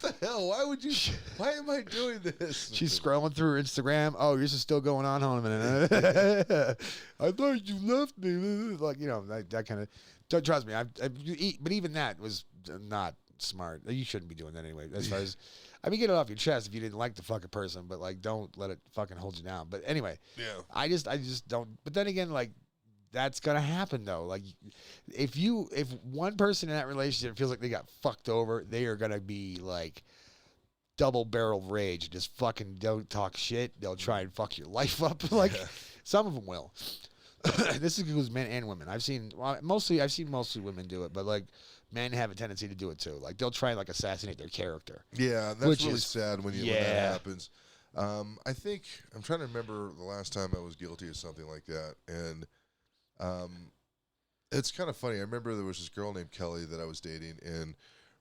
the hell? Why am I doing this? She's scrolling through her Instagram. Oh, yours is still going on. Hold on a minute. I thought you left me. That kind of. Trust me. But even that was not smart. You shouldn't be doing that anyway. As far as, I mean, get it off your chest if you didn't like the fucking person, but like, don't let it fucking hold you down. But anyway, Yeah. I just don't. But then again, like, that's gonna happen though. Like, if one person in that relationship feels like they got fucked over, they are gonna be like double barrel rage. Just fucking don't talk shit. They'll try and fuck your life up. Like, some of them will. This includes men and women. I've seen mostly women do it, but like men have a tendency to do it too. Like they'll try and like assassinate their character. Yeah, that's really sad when that happens. I think I'm trying to remember the last time I was guilty of something like that, and it's kind of funny. I remember there was this girl named Kelly that I was dating, and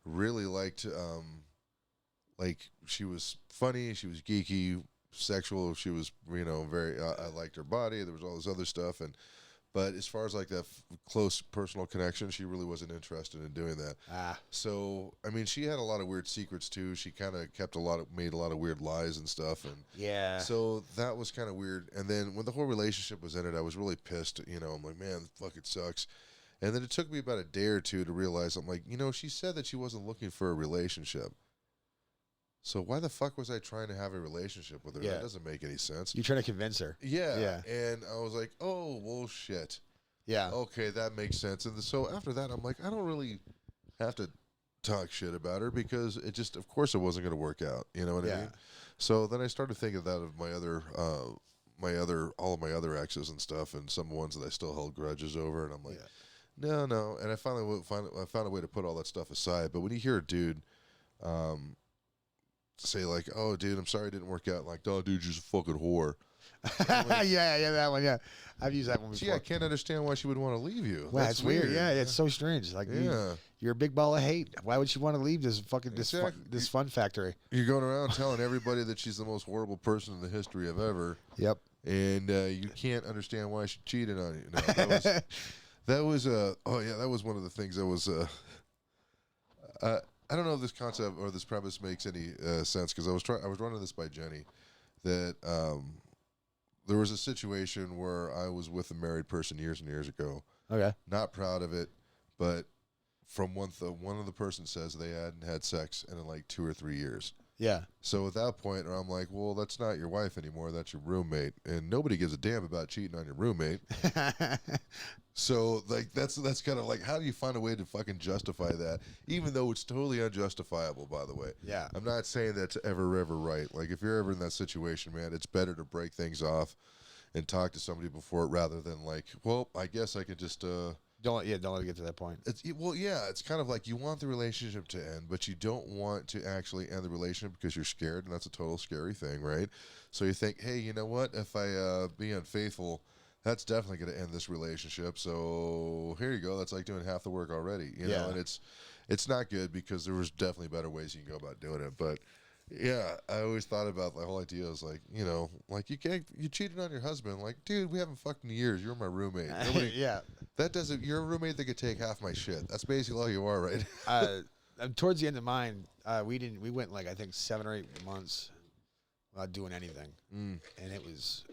really liked. Like she was funny, she was geeky, sexual. She was, very. I liked her body. There was all this other stuff, but as far as like that close personal connection, she really wasn't interested in doing that. So I mean, she had a lot of weird secrets too. She kind of made a lot of weird lies and stuff, and yeah. So that was kind of weird. And then when the whole relationship was ended, I was really pissed. I'm like, man, fuck, it sucks. And then it took me about a day or two to realize, I'm like, she said that she wasn't looking for a relationship. So why the fuck was I trying to have a relationship with her? Yeah. That doesn't make any sense. You're trying to convince her. Yeah. Yeah. And I was like, oh, well, shit. Yeah. Okay, that makes sense. And so after that, I'm like, I don't really have to talk shit about her because it just, of course, it wasn't going to work out. You know what I mean? So then I started thinking of that of all of my other exes and stuff, and some ones that I still held grudges over. And I'm like, no. And I finally found a way to put all that stuff aside. But when you hear a dude, say like, oh, dude, I'm sorry it didn't work out. Like, oh, dude, you're just a fucking whore. Like, yeah, that one, yeah. I've used that one before. Gee, I can't understand why she would want to leave you. Wow, it's weird. Yeah, it's so strange. Like, you're a big ball of hate. Why would she want to leave this fucking this fun factory? You're going around telling everybody that she's the most horrible person in the history of ever. Yep. And you can't understand why she cheated on you. No, that was one of the things that was I don't know if this concept or this premise makes any sense, because I was running this by Jenny, that there was a situation where I was with a married person years and years ago. Okay. Not proud of it, but from one of the person says they hadn't had sex in like 2 or 3 years. Yeah. So at that point, I'm like, well, that's not your wife anymore. That's your roommate, and nobody gives a damn about cheating on your roommate. So like that's kind of like, how do you find a way to fucking justify that, even though it's totally unjustifiable, by the way. Yeah. I'm not saying that's ever right. Like if you're ever in that situation, man, it's better to break things off and talk to somebody before it, rather than like, well, I guess I could just don't let it get to that point. It's kind of like you want the relationship to end, but you don't want to actually end the relationship because you're scared, and that's a total scary thing, right? So you think, hey, you know what? If I be unfaithful, that's definitely going to end this relationship. So here you go. That's like doing half the work already, you know. And it's not good, because there was definitely better ways you can go about doing it. But yeah, I always thought about the whole idea is like, like you cheated on your husband. Like, dude, we haven't fucked in years. You're my roommate. You're a roommate that could take half my shit. That's basically all you are, right? Towards the end of mine, we went like, I think 7 or 8 months without doing anything. And it was,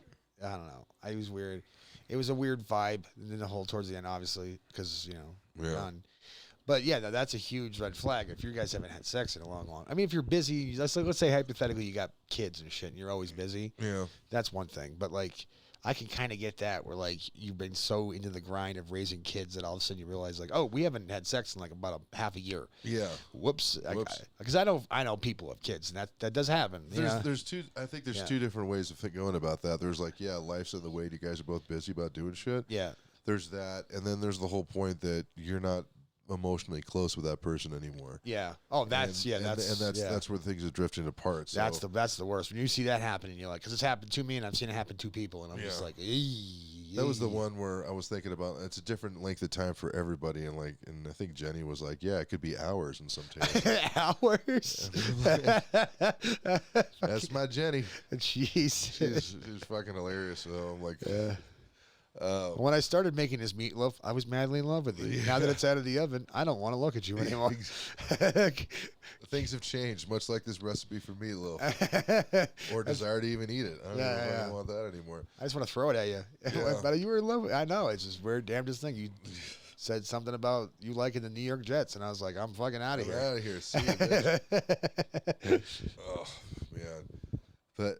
I don't know. It was weird. It was a weird vibe. And then the whole towards the end, obviously, because, we're done. But yeah, that's a huge red flag if you guys haven't had sex in a long. I mean, if you're busy, let's say hypothetically you got kids and shit, and you're always busy. Yeah, that's one thing. But like, I can kind of get that, where like you've been so into the grind of raising kids that all of a sudden you realize like, oh, we haven't had sex in like about a half a year. Yeah. Whoops. Because I know people have kids, and that does happen. There's two. I think there's two different ways of going about that. There's like, life's in the way. You guys are both busy about doing shit. Yeah. There's that, and then there's the whole point that you're not emotionally close with that person anymore. Yeah. Oh, that's where things are drifting apart. So. That's the worst. When you see that happening, you're like, because it's happened to me, and I've seen it happen to people, and I'm just like, that was the one where I was thinking about. It's a different length of time for everybody, and I think Jenny was like, it could be hours in some cases. Hours. That's my Jenny. Jeez. She's fucking hilarious. So I'm like. When I started making this meatloaf, I was madly in love with you. Now that it's out of the oven, I don't want to look at you anymore. Things have changed, much like this recipe for meatloaf. Or desire to even eat it. I don't know if I want that anymore. I just want to throw it at you. But you were in love with it. I know. It's just weird, damnedest thing. said something about you liking the New York Jets, and I was like, I'm fucking out of I'm here. out of here. See you, bitch. Oh man, but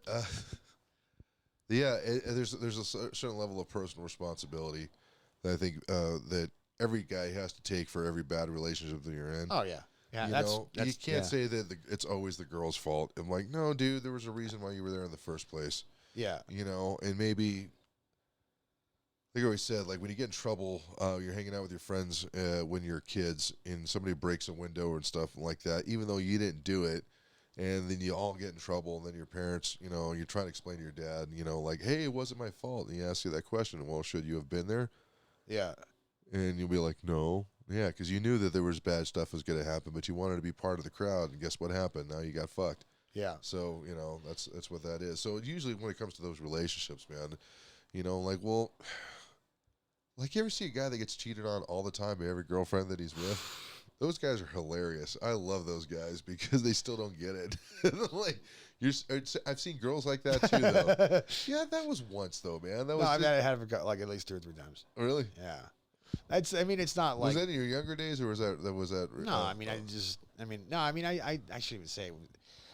yeah, there's a certain level of personal responsibility that I think that every guy has to take for every bad relationship that you're in. Oh yeah, yeah. You can't say that it's always the girl's fault. I'm like, no, dude, there was a reason why you were there in the first place. Yeah. And maybe. Like I always said, like when you get in trouble, you're hanging out with your friends when you're kids, and somebody breaks a window and stuff like that, even though you didn't do it, and then you all get in trouble, and then your parents, you're trying to explain to your dad, like, hey, it wasn't my fault, and he asks you that question, well, should you have been there? Yeah. And you'll be like, no. Yeah, because you knew that there was bad stuff was going to happen, but you wanted to be part of the crowd, and guess what happened? Now you got fucked. Yeah. So, that's what that is. So usually when it comes to those relationships, man, like, well... Like, you ever see a guy that gets cheated on all the time by every girlfriend that he's with? Those guys are hilarious. I love those guys because they still don't get it. Like, I've seen girls like that too, though. Yeah, that was once, though, man. I've had it like at least 2 or 3 times. Really? Yeah. It's not like. Was that in your younger days, or was that? No, I shouldn't even say.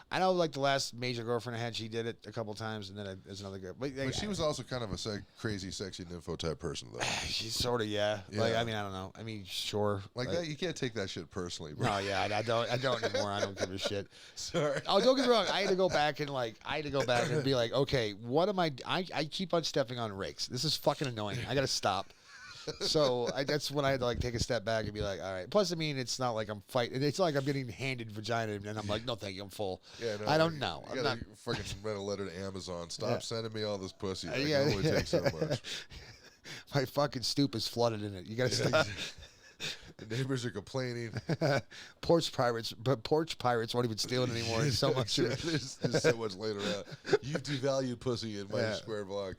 I know, like, the last major girlfriend I had, she did it a couple times, and then there's another girl. But she was also kind of a crazy, sexy nympho type person, though. She's sort of, yeah. Like, I don't know. Sure. Like that, you can't take that shit personally, bro. No, yeah, I don't anymore. I don't give a shit. Sorry. Oh, don't get me wrong. I had to go back and be like, okay, what am I keep on stepping on rakes. This is fucking annoying. I got to stop. So that's when I had to take a step back and be like, all right. Plus, it's not like I'm fighting. It's not like I'm getting handed vagina and I'm like, no, thank you, I'm full. Yeah, no, I don't know. You gotta fucking write a letter to Amazon. Stop sending me all this pussy. Like, yeah, it only takes so much. My fucking stoop is flooded in it. You gotta stop. The neighbors are complaining. Porch pirates won't even steal it anymore. There's so much. There's so much later out. You've devalued pussy in my square block.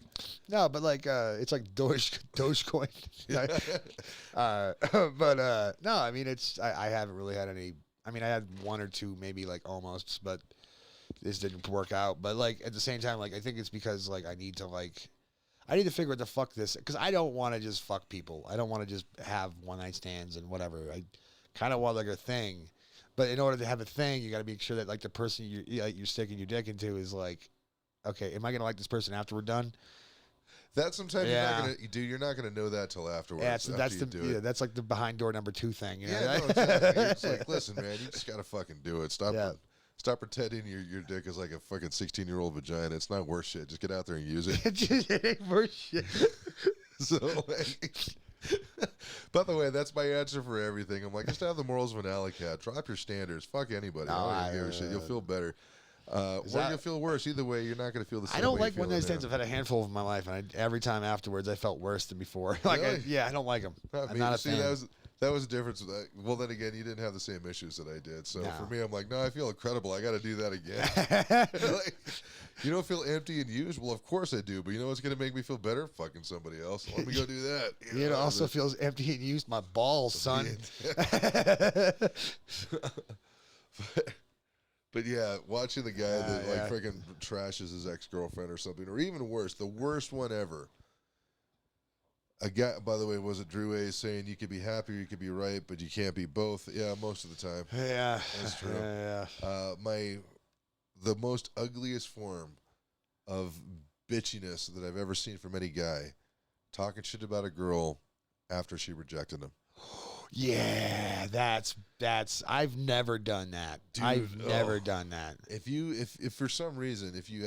No, but it's like Dogecoin. No, I haven't really had any. I had 1 or 2 maybe almost, but this didn't work out. But at the same time, I think it's because I need to figure out the fuck this, because I don't want to just fuck people. I don't want to just have one night stands and whatever. I kind of want a thing, but in order to have a thing, you got to make sure that the person you're sticking your dick into is okay, am I gonna like this person after we're done? That sometimes you're not gonna know that till afterwards. Yeah, that's the behind door number 2 thing. Yeah, no, exactly. It's listen, man, you just gotta fucking do it. Stop pretending your dick is like a fucking 16-year-old vagina. It's not worth shit. Just get out there and use it. It ain't worth shit. So, by the way, that's my answer for everything. I'm like, just have the morals of an alley cat. Drop your standards. Fuck anybody. No, I don't give a shit. You'll feel better. Or you'll feel worse. Either way, you're not going to feel the same. I don't way like one night stands. I've had a handful of in my life, and every time afterwards, I felt worse than before. Really? I don't like them. I'm not a fan. That was the difference. Well, then again, you didn't have the same issues that I did. So for me, I'm like, no, I feel incredible. I got to do that again. You don't feel empty and used? Well, of course I do. But you know what's going to make me feel better? Fucking somebody else. Let me go do that. It also feels empty and used. My balls, son. But yeah, watching the guy that freaking trashes his ex-girlfriend or something, or even worse, the worst one ever. A guy, by the way, was it Drew A saying you could be happy or you could be right, but you can't be both? Yeah, most of the time. Yeah, that's true. Yeah. The most ugliest form of bitchiness that I've ever seen from any guy, talking shit about a girl after she rejected him. Yeah, that's. I've never done that. Dude, I've never done that. If for some reason, if you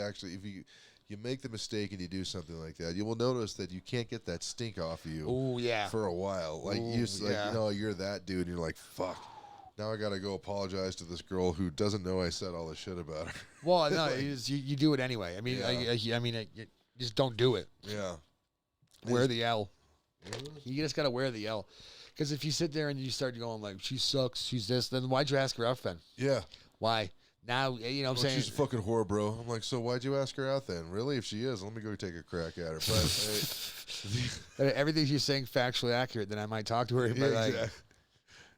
make the mistake and you do something like that, you will notice that you can't get that stink off of you. Oh yeah. For a while, you're that dude, and you're like, fuck. Now I gotta go apologize to this girl who doesn't know I said all this shit about her. Well, no, you do it anyway. I mean, you just don't do it. Yeah. Wear the L. You just gotta wear the L. Because if you sit there and you start going she sucks, she's this, then why'd you ask her out then? Yeah. Why? Now, you know what I'm saying? She's a fucking whore, bro. I'm like, so why'd you ask her out then? Really? If she is, let me go take a crack at her. But everything she's saying factually accurate, then I might talk to her. Yeah, exactly.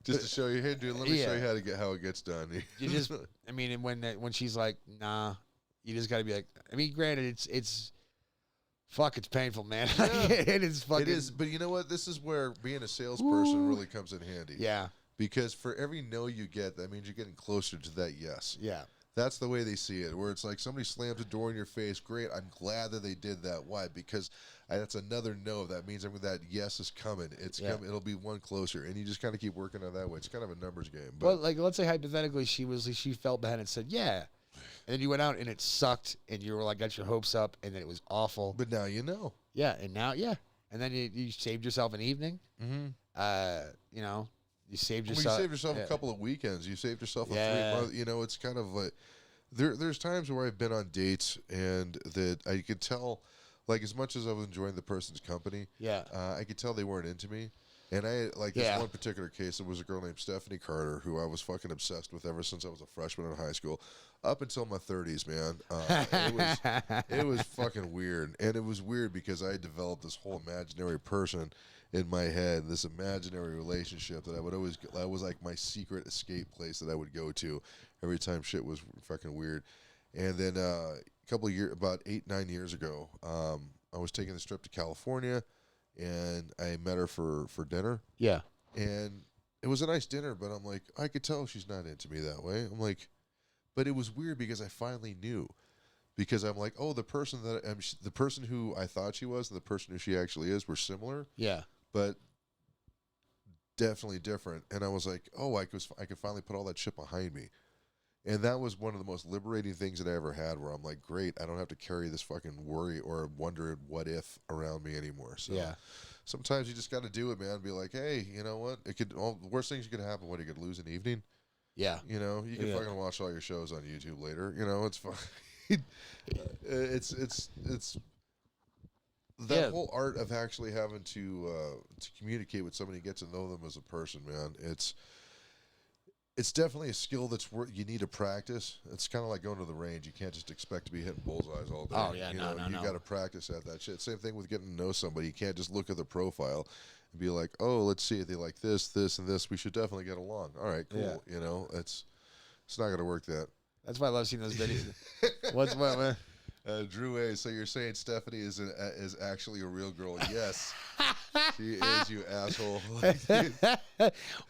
Just to show you, hey, dude, let me show you how it gets done. You just, when she's like, nah, you just got to be like, granted, it's Fuck, it's painful, man. Yeah. It is fucking. It is, but you know what? This is where being a salesperson really comes in handy. Yeah. Because for every no you get, that means you're getting closer to that yes. Yeah. That's the way they see it, where it's like somebody slams a door in your face. Great, I'm glad that they did that. Why? Because that's another no. That means that yes is coming. It's coming. It'll be one closer, and you just kind of keep working on that way. It's kind of a numbers game. But well, like, let's say hypothetically, she felt bad and said, yeah. And then you went out and it sucked, and you were like, got your hopes up, and then it was awful. But now you know. Yeah, and now, and then you saved yourself an evening. Mm-hmm. You know, you saved yourself. Well, you saved yourself a couple of weekends. You saved yourself a 3 month. You know, it's kind of like there's times where I've been on dates and that I could tell, like, as much as I was enjoying the person's company, I could tell they weren't into me. And I like this one particular case. It was a girl named Stephanie Carter who I was fucking obsessed with ever since I was a freshman in high school, up until my 30s, man. It was fucking weird, and it was weird because I developed this whole imaginary person in my head, this imaginary relationship that I would always. That was like my secret escape place that I would go to every time shit was fucking weird. And then a couple of years, about 8-9 years ago, I was taking this trip to California. And I met her for dinner. Yeah. And it was a nice dinner, but I'm like, I could tell she's not into me that way. I'm like, but it was weird because I finally knew. Because I'm like, oh, the person who I thought she was and the person who she actually is were similar. Yeah. But definitely different. And I was like, oh, I could finally put all that shit behind me. And that was one of the most liberating things that I ever had, where I'm like, great, I don't have to carry this fucking worry or wonder what if around me anymore. So sometimes you just got to do it, man. Be like, hey, you know what? The worst things that could happen, what, you could lose an evening? Yeah. You know, you can fucking watch all your shows on YouTube later. You know, it's fine. It's that whole art of actually having to communicate with somebody and get to know them as a person, man. It's definitely a skill you need to practice. It's kind of like going to the range. You can't just expect to be hitting bullseyes all day. Oh, yeah, you got to practice at that shit. Same thing with getting to know somebody. You can't just look at the profile and be like, oh, let's see if they like this, this, and this. We should definitely get along. All right, cool. Yeah. You know, it's not going to work that. That's why I love seeing those videos. What's what, man? Drew A. So you're saying Stephanie is actually a real girl? Yes, she is. You asshole!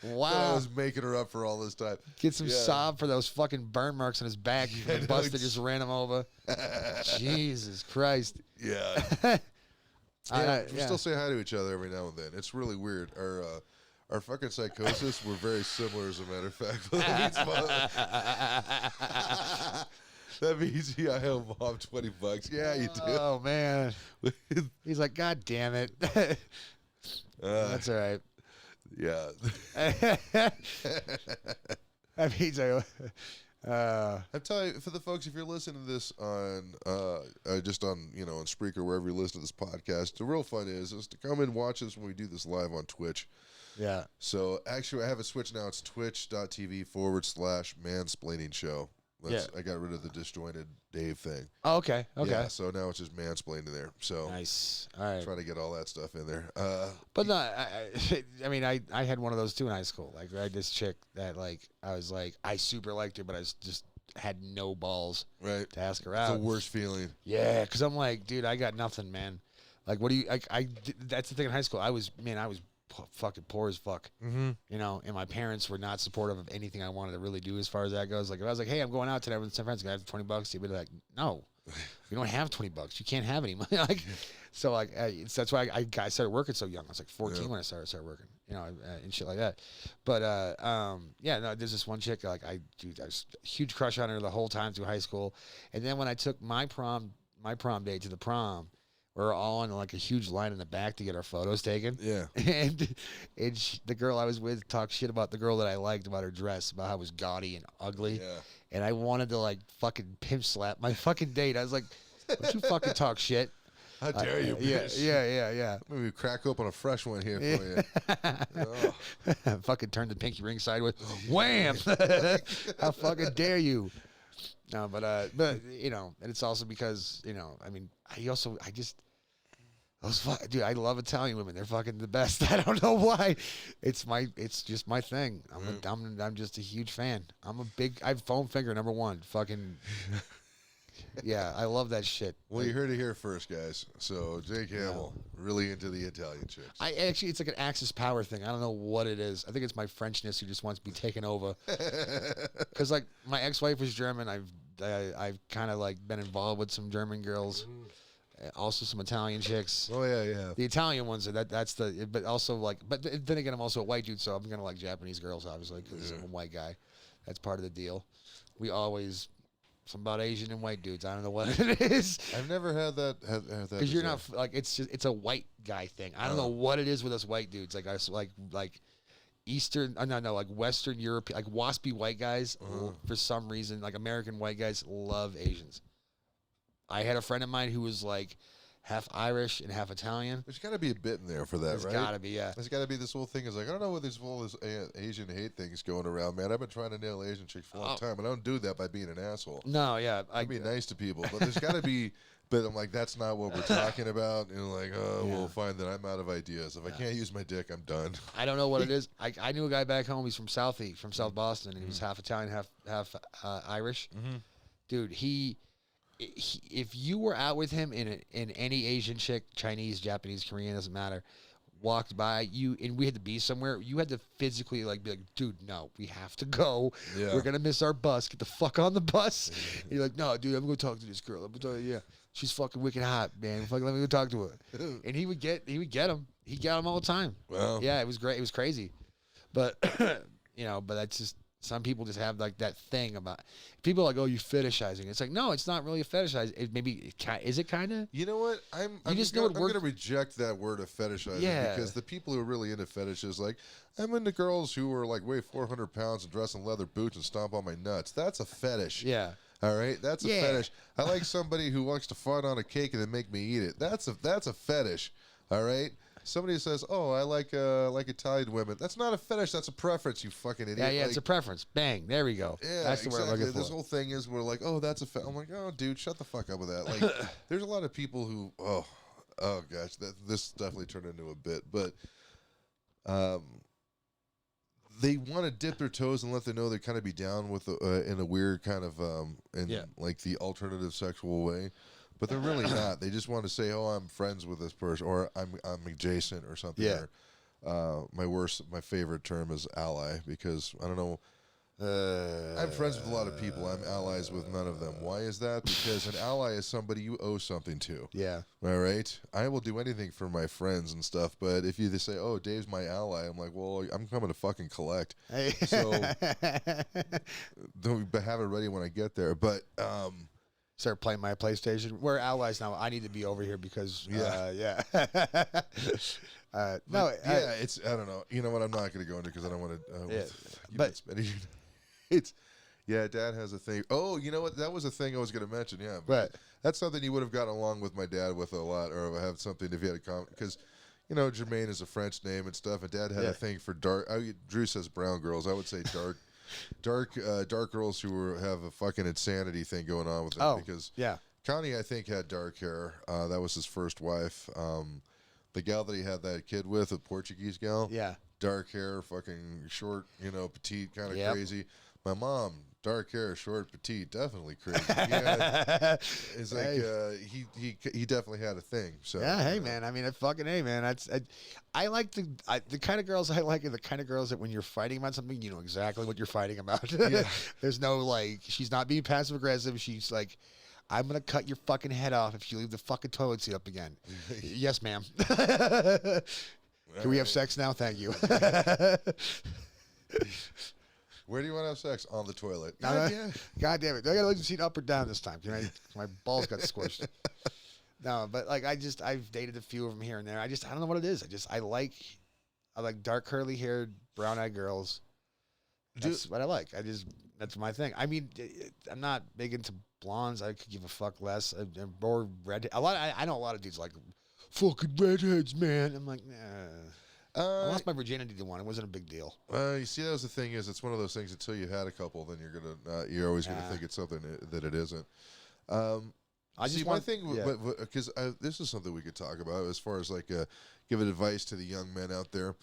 Wow, I was making her up for all this time. Get some sob for those fucking burn marks on his back. The bus that just ran him over. Jesus Christ! Yeah. We still say hi to each other every now and then. It's really weird. Our fucking psychosis were very similar, as a matter of fact. That means I owe Mom $20. Yeah, you do. Oh, man. He's like, God damn it. That's all right. Yeah. That means I'm telling you, for the folks, if you're listening to this on just on on Spreaker, wherever you listen to this podcast, the real fun is to come and watch us when we do this live on Twitch. Yeah. So actually, I have it switched now. It's twitch.tv/mansplaining show. I got rid of the disjointed Dave thing. Oh, okay. Okay. Yeah, so now it's just mansplaining there. So nice. All right. Trying to get all that stuff in there. But no, I mean, I had one of those too in high school. Like, I had this chick that, like, I was like, I super liked her, but I just had no balls to ask her out. It's the worst feeling. Yeah, because I'm like, dude, I got nothing, man. Like, what do you, that's the thing in high school. I was fucking poor as fuck, and my parents were not supportive of anything I wanted to really do as far as that goes. Like, if I was like, hey, I'm going out today with some friends, can I have $20? They'd be like, no, you don't have $20. You can't have any money. Like, so like, that's why I started working so young. I was like 14 when I started working, and shit like that. But there's this one chick, like, I was a huge crush on her the whole time through high school. And then when I took my prom date to the prom, we were all in like a huge line in the back to get our photos taken. Yeah. And the girl I was with talked shit about the girl that I liked, about her dress, about how it was gaudy and ugly. Yeah. And I wanted to like fucking pimp slap my fucking date. I was like, don't you fucking talk shit. How dare you, bitch. Yeah. Maybe crack open a fresh one here for you. Fucking turn the pinky ring sideways. Wham! How fucking dare you? No, but and it's also because, I mean, dude, I love Italian women. They're fucking the best. I don't know why. It's just my thing. I'm just a huge fan. I have foam finger number one. Fucking Yeah, I love that shit. Well, you heard it here first, guys. So Jake Hamill, really into the Italian chicks. I actually, it's like an Axis power thing. I don't know what it is. I think it's my Frenchness who just wants to be taken over. Because like my ex-wife was German. I've kind of like been involved with some German girls, also some Italian chicks. Oh yeah. The Italian ones are that's the, but also like, but then again, I'm also a white dude, so I'm gonna like Japanese girls, obviously, because I'm a white guy. That's part of the deal. We always. Something about Asian and white dudes. I don't know what it is. I've never had that. Because you're not like it's a white guy thing. I don't know what it is with us white dudes. Like us like Eastern. No, like Western Europe, like waspy white guys. For some reason, like American white guys love Asians. I had a friend of mine who was like half Irish and half Italian. There's got to be a bit in there for that, There's right? There's got to be, yeah. There's got to be this whole thing. Is like, I don't know what this whole Asian hate thing's going around, man. I've been trying to nail Asian chicks for a long time, and I don't do that by being an asshole. No, yeah. I be nice to people, but there's got to be. But I'm like, that's not what we're talking about. And like, we'll find that I'm out of ideas. If I can't use my dick, I'm done. I don't know what it is. I knew a guy back home. He's from South Boston, and he was half Italian, half Irish. Dude, if you were out with him in any Asian chick, Chinese, Japanese, Korean, doesn't matter, walked by you and we had to be somewhere, you had to physically like be like, dude, no, we have to go. Yeah. We're gonna miss our bus. Get the fuck on the bus. And you're like, no, dude, I'm gonna talk to this girl. I'm gonna tell you, yeah, she's fucking wicked hot, man. Fucking let me go talk to her. And he would get him. He got him all the time. Wow. Yeah, it was great. It was crazy. But but that's just. Some people just have like that thing about people are like, oh, you fetishizing. It's like, no, it's not really a fetishize. Is it kind of? You know what? I'm going to reject that word of fetishizing because the people who are really into fetishes, like I'm into girls who are like weigh 400 pounds and dress in leather boots and stomp on my nuts. That's a fetish. Yeah. All right, that's a fetish. I like somebody who wants to fart on a cake and then make me eat it. That's a fetish. All right. Somebody says, "Oh, I like Italian women." That's not a fetish. That's a preference. You fucking idiot. Yeah, it's a preference. Bang. There we go. Yeah, that's the word I'm looking for. This whole thing is we're like, "Oh, that's a." I'm like, "Oh, dude, shut the fuck up with that." Like, there's a lot of people who, oh gosh, this definitely turned into a bit, but they want to dip their toes and let them know they kind of be down with in a weird kind of like the alternative sexual way. But they're really not. They just want to say, "Oh, I'm friends with this person," or "I'm adjacent," or something. Yeah. Or, my favorite term is ally because I don't know. I'm friends with a lot of people. I'm allies with none of them. Why is that? Because an ally is somebody you owe something to. Yeah. All right. I will do anything for my friends and stuff, but if you just say, "Oh, Dave's my ally," I'm like, "Well, I'm coming to fucking collect." Hey. So don't have it ready when I get there. But start playing my PlayStation. We're allies now. I need to be over here because it's I don't know. You know what? I'm not going to go into because I don't want to. But Dad has a thing. Oh, you know what? That was a thing I was going to mention. Yeah, but that's something you would have gotten along with my dad with a lot, or have something if you had a comment because. Jermaine is a French name and stuff, and Dad had a thing for dark. Drew says brown girls. I would say dark girls who have a fucking insanity thing going on with them because Connie, I think, had dark hair. That was his first wife. The gal that he had that kid with, a Portuguese gal, dark hair, fucking short, petite, kind of crazy. My mom, dark hair, short, petite, definitely crazy. Yeah, it's like he definitely had a thing. So hey man, I mean, I like the kind of girls I like are the kind of girls that when you're fighting about something, you know exactly what you're fighting about. Yeah. There's no like, she's not being passive aggressive. She's like, I'm gonna cut your fucking head off if you leave the fucking toilet seat up again. Yes, ma'am. Can we have sex now? Thank you. Where do you want to have sex? On the toilet. God damn it. Do I gotta leave the seat up or down this time? My balls got squished. No, but like I've dated a few of them here and there. I don't know what it is. I like dark curly haired, brown eyed girls. That's what I like. That's my thing. I mean, I'm not big into blondes. I could give a fuck less. Or red. I know a lot of dudes like fucking redheads, man. I'm like, nah. I lost my virginity to one. It wasn't a big deal. You see, that was the thing is, it's one of those things. Until you had a couple, then you're always gonna think it's something that it isn't. Because this is something we could talk about as far as like giving advice to the young men out there.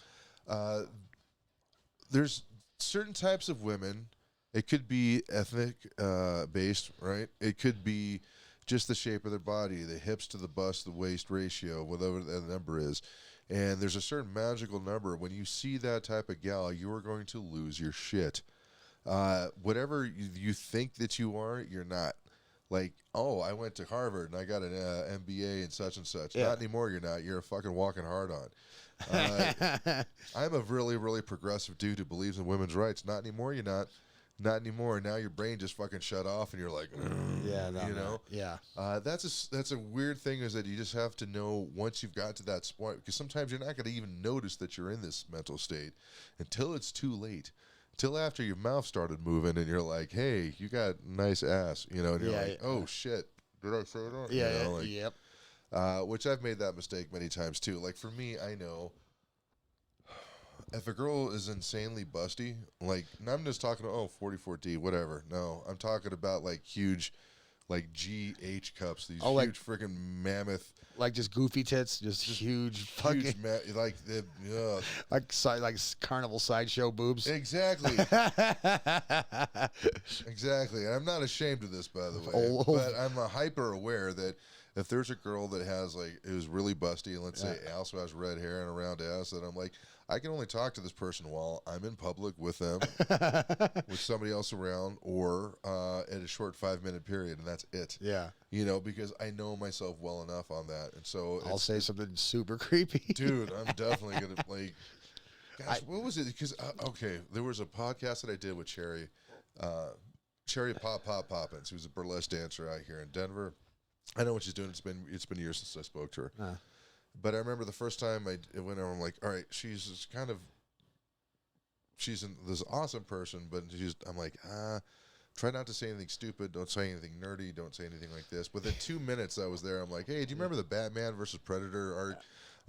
There's certain types of women It could be ethnic based, right? It could be just the shape of their body, the hips to the bust, the waist ratio, whatever that number is. And there's a certain magical number. When you see that type of gal, you are going to lose your shit. Whatever you think that you are, you're not. Like, oh, I went to Harvard and I got an MBA and such. Yeah. Not anymore, you're not. You're a fucking walking hard on. I'm a really, really progressive dude who believes in women's rights. Not anymore, you're not. Not anymore. Now your brain just fucking shut off, and you're like, Yeah, no, you no. know. Yeah. That's a weird thing, is that you just have to know once you've got to that point, because sometimes you're not going to even notice that you're in this mental state until it's too late, till after your mouth started moving, and you're like, hey, you got nice ass, you know, and you're Yeah, like, oh shit, did I say that? Yeah. You know, like, Yep. which I've made that mistake many times too. Like for me, I know if a girl is insanely busty, like, and I'm just talking, 44D, whatever. No, I'm talking about like huge, like GH cups, these Oh, like- huge freaking mammoth, Like just goofy tits, just huge fucking huge, like the, like carnival sideshow boobs. exactly, exactly. And I'm not ashamed of this, by the way, Oh. but I'm hyper aware that if there's a girl that has like, it was really busty, and let's say also has red hair and a round ass, that I'm like, I can only talk to this person while I'm in public with them, with somebody else around, or at a short 5-minute period, and that's it. Yeah. You know, because I know myself well enough on that, and so I'll say something super creepy. dude, I'm definitely gonna like. Gosh, what was it? Because okay, there was a podcast that I did with Cherry, Cherry Poppins, who's a burlesque dancer out here in Denver. I know what she's doing. It's been years since I spoke to her. But I remember the first time I went over, I'm like, all right, she's this awesome person, but I'm like, try not to say anything stupid. Don't say anything nerdy. Don't say anything like this. Within 2 minutes I was there, I'm like, hey, do you remember the Batman versus Predator art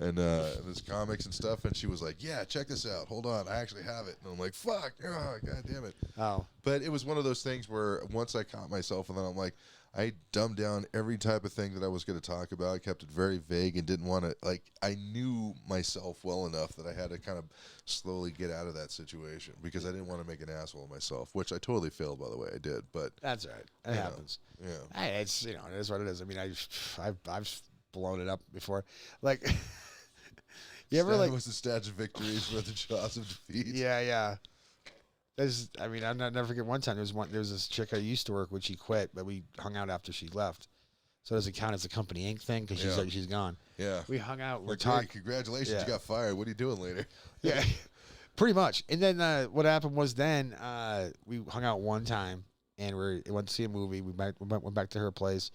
and this comics and stuff? And she was like, yeah, check this out. Hold on, I actually have it. And I'm like, fuck, oh, god damn it. Oh. But it was one of those things where once I caught myself, and then I'm like, I dumbed down every type of thing that I was going to talk about. I kept it very vague and didn't want to, like, I knew myself well enough that I had to kind of slowly get out of that situation because I didn't want to make an asshole of myself, which I totally failed, by the way. I did, but That's all right. It happens. yeah. Hey, it's it is what it is. I mean, I've blown it up before. Like, you ever like? Was the stats of victories for the jaws of defeat? Yeah. I mean, I'll never forget one time. There was this chick I used to work with. She quit, but we hung out after she left. So does it count as a company Inc. thing? Because she's gone. Yeah. We hung out. We're Like, talking. hey, congratulations, Yeah. you got fired. What are you doing later? Yeah, pretty much. And then what happened was we hung out one time and we went to see a movie. We went back to her place.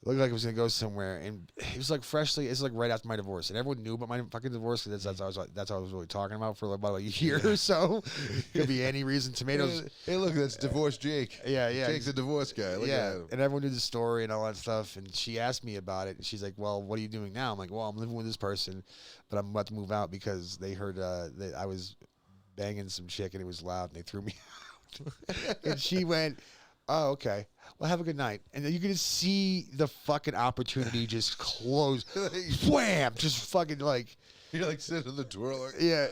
It looked like it was gonna go somewhere, and it was like it's like right after my divorce, and everyone knew about my fucking divorce because that's all I was really talking about for about a year or so. Could be any reason. Tomatoes. Hey, look, that's divorced Jake. Yeah. Jake's the divorce guy. Look at him. And everyone knew the story and all that stuff. And she asked me about it. And she's like, well, what are you doing now? I'm like, well, I'm living with this person, but I'm about to move out because they heard that I was banging some chick and it was loud and they threw me out. And she went, oh, okay. Well, have a good night. And then you can just see the fucking opportunity just close. Wham! Just fucking like. You're like sitting in the door like. Yeah.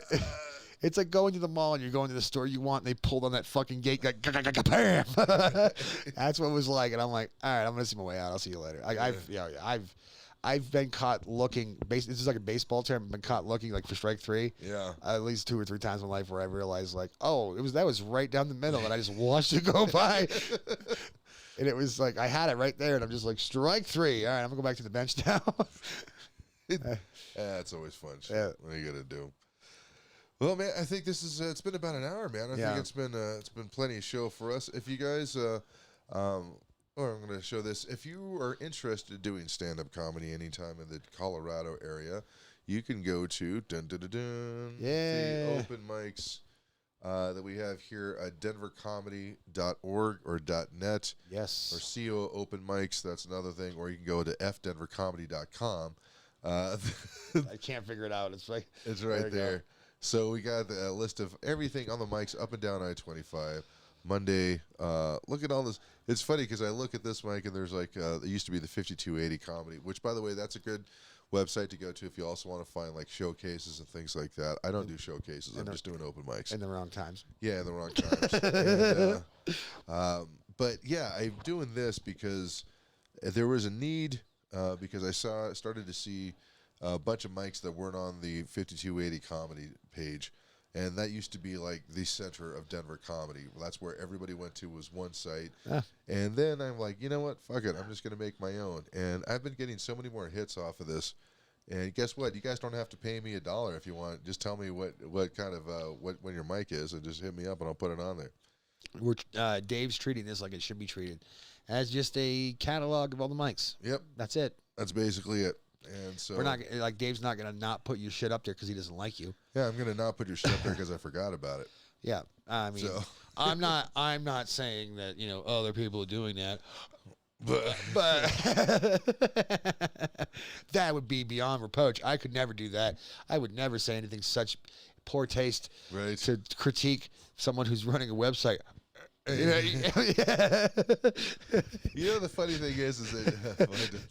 It's like going to the mall and you're going to the store you want and they pulled on that fucking gate like bam. That's what it was like. And I'm like, all right, I'm gonna see my way out. I'll see you later. I've been caught looking. This is like a baseball term. I've been caught looking like for strike three. Yeah. At least 2 or 3 times in my life where I realized like, oh, that was right down the middle and I just watched it go by. And it was like I had it right there and I'm just like strike 3. All right, I'm gonna go back to the bench now. That's always fun. Shit. Yeah. What are you gonna do? Well, man, I think this is. It's been about an hour, man. I think it's been plenty of show for us. If you guys, or I'm going to show this. If you are interested in doing stand-up comedy anytime in the Colorado area, you can go to the open mics that we have here at denvercomedy.org or .net. Yes. Or CO Open Mics. That's another thing. Or you can go to fdenvercomedy.com. I can't figure it out. It's like it's right there. So we got a list of everything on the mics up and down I-25. Monday. Look at all this. It's funny because I look at this mic and there's like it used to be the 5280 comedy, which by the way, that's a good website to go to if you also want to find like showcases and things like that. I don't do showcases. I'm just doing open mics. In the wrong times. Yeah, in the wrong times. But yeah, I'm doing this because there was a need because I started to see a bunch of mics that weren't on the 5280 comedy page. And that used to be like the center of Denver comedy. That's where everybody went to, was one site. And then I'm like, you know what? Fuck it. I'm just going to make my own. And I've been getting so many more hits off of this. And guess what? You guys don't have to pay me $1 if you want. Just tell me what kind of when your mic is, and just hit me up and I'll put it on there. Dave's treating this like it should be treated, as just a catalog of all the mics. Yep. That's it. That's basically it. And so we're not like Dave's not gonna not put your shit up there because he doesn't like you. Yeah, I'm gonna not put your shit up there because I forgot about it. Yeah, I mean, I'm not saying that other people are doing that, but that would be beyond reproach. I could never do that. I would never say anything such poor taste to critique someone who's running a website. You know, the funny thing is that.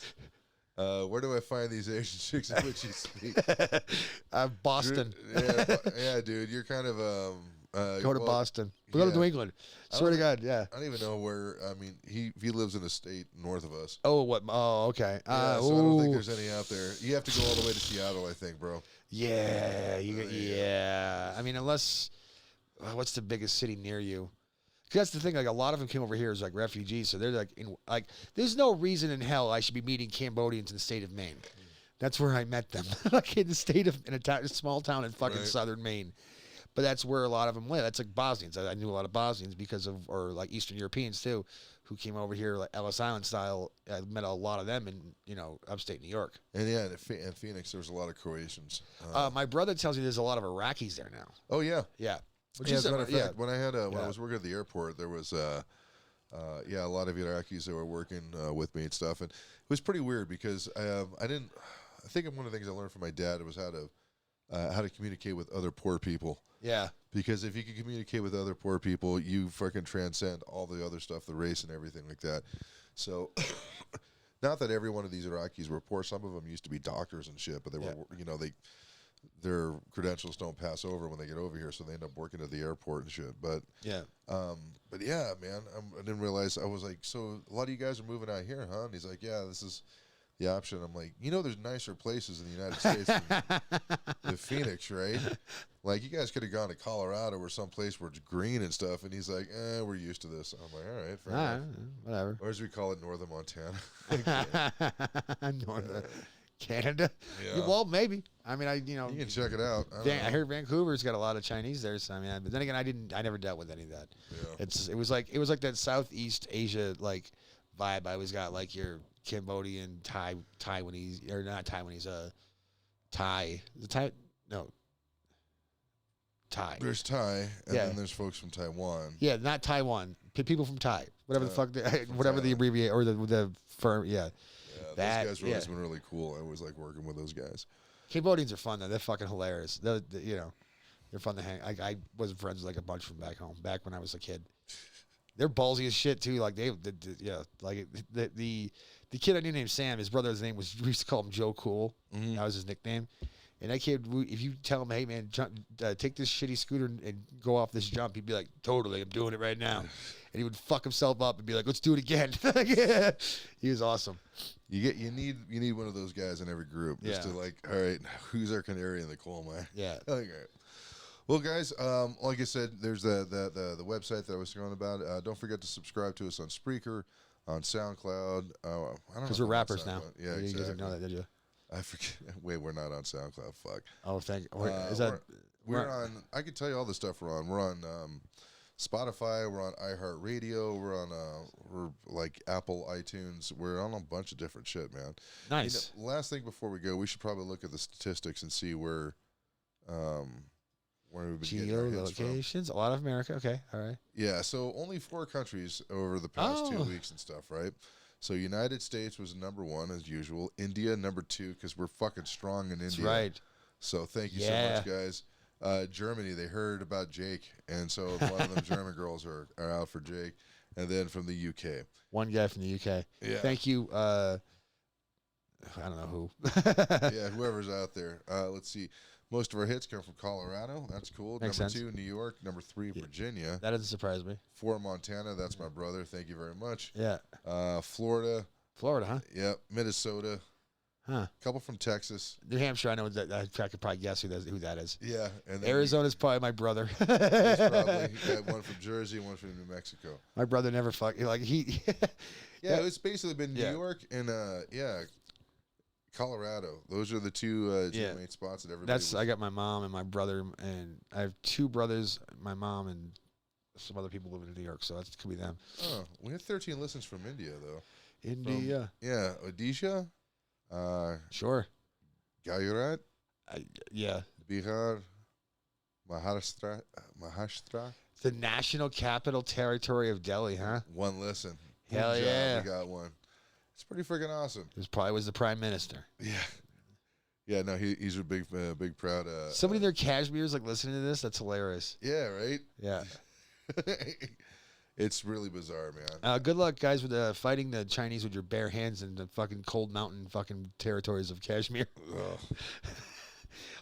Where do I find these Asian chicks in which you speak? Boston. Yeah, dude. You're kind of go to Boston. We go to New England. Swear to God, yeah. I don't even know where. I mean, he lives in a state north of us. Oh, what? Oh, okay. So I don't think there's any out there. You have to go all the way to Seattle, I think, bro. Yeah, yeah. I mean, unless what's the biggest city near you? That's the thing. Like, a lot of them came over here as like refugees, so they're like, there's no reason in hell I should be meeting Cambodians in the state of Maine. That's where I met them, like in the state of in a small town in fucking southern Maine. But that's where a lot of them live. That's like Bosnians. I knew a lot of Bosnians or like Eastern Europeans too, who came over here like Ellis Island style. I met a lot of them in upstate New York. And yeah, in Phoenix, there's a lot of Croatians. My brother tells me there's a lot of Iraqis there now. Oh yeah, yeah. Which is, as a matter of fact, when I was working at the airport, there was a lot of Iraqis that were working with me and stuff, and it was pretty weird because I think one of the things I learned from my dad was how to communicate with other poor people. Yeah. Because if you can communicate with other poor people, you fucking transcend all the other stuff, the race and everything like that. So, not that every one of these Iraqis were poor. Some of them used to be doctors and shit, but they were, their credentials don't pass over when they get over here, so they end up working at the airport and shit. But yeah, man, I didn't realize. I was like, so a lot of you guys are moving out here, huh? And he's like, yeah, this is the option. I'm like, there's nicer places in the United States than Phoenix, right? Like, you guys could have gone to Colorado or someplace where it's green and stuff. And he's like, we're used to this. I'm like, all right, fair enough. Whatever. Or as we call it, Northern Montana. Northern Canada. Yeah. Well, maybe. I mean, you can check it out. I heard Vancouver's got a lot of Chinese there. So I mean, but then again, I never dealt with any of that. Yeah. It was like that Southeast Asia like vibe. I always got like your Cambodian, Taiwanese, or not Taiwanese, Thai. The Thai, no. Thai. There's Thai, and then there's folks from Taiwan. Yeah, not Taiwan. People from Thai. Whatever the fuck, whatever the abbreviate or the firm. Yeah. Those guys have always been really cool. I always like working with those guys. Cambodians are fun though. They're fucking hilarious. They're fun to hang. I wasn't friends with like a bunch from back home. Back when I was a kid, they're ballsy as shit too. Like the kid I knew named Sam. His brother's name was, we used to call him Joe Cool. Mm-hmm. That was his nickname. And that kid, if you tell him, hey man, take this shitty scooter and go off this jump, he'd be like, totally, I'm doing it right now. And he would fuck himself up and be like, let's do it again. Yeah. He was awesome. You need one of those guys in every group just to like, all right, who's our canary in the coal mine? Yeah. Okay. Well, guys, like I said, there's the website that I was talking about. Don't forget to subscribe to us on Spreaker, on SoundCloud. Because we're rappers now. Yeah, exactly. You exactly. didn't know that, did you? I forget. Wait, we're not on SoundCloud. Fuck. Oh, thank you. We're on. I can tell you all the stuff we're on. We're on Spotify. We're on iHeartRadio. We're on we're like Apple iTunes. We're on a bunch of different shit, man. Nice. Last thing before we go, we should probably look at the statistics and see where we've been getting our hits from. Geolocations. A lot of America. Okay. All right. Yeah. So only 4 countries over the past 2 weeks and stuff, right? So United States was number 1 as usual. India number 2 because we're fucking strong in India. That's right. So thank you so much, guys. Germany, they heard about Jake, and so a lot of them German girls are out for Jake. And then from the UK. One guy from the UK. Yeah. Thank you. I don't know who. Yeah, whoever's out there. Let's see. Most of our hits come from Colorado. That's cool. Makes Number sense. 2, New York. Number 3, Virginia. That doesn't surprise me. 4, Montana. That's my brother. Thank you very much. Yeah. Florida. Florida, huh? Yep. Minnesota. Huh. Couple from Texas. New Hampshire, I know that. I could probably guess who that is. Yeah. And then Arizona's probably my brother. He's probably got one from Jersey, one from New Mexico. My brother never he. Yeah, it's basically been New Yeah. York and Colorado. Those are the two main spots that everybody. I got my mom and my brother, and I have 2 brothers, my mom, and some other people living in New York, so that could be them. Oh, we had 13 listens from India though. India. Yeah, Odisha. Sure. Gujarat, Yeah. Bihar, Maharashtra. The National Capital Territory of Delhi, huh? One listen. Hell Good job, yeah. we got one. It's pretty freaking awesome. This probably was the prime minister. Yeah. Yeah, no, he's a big proud. Somebody in their cashmere's like listening to this. That's hilarious. Yeah, right. Yeah. It's really bizarre, man. Good luck, guys, with fighting the Chinese with your bare hands in the fucking cold mountain fucking territories of Kashmir. Ugh.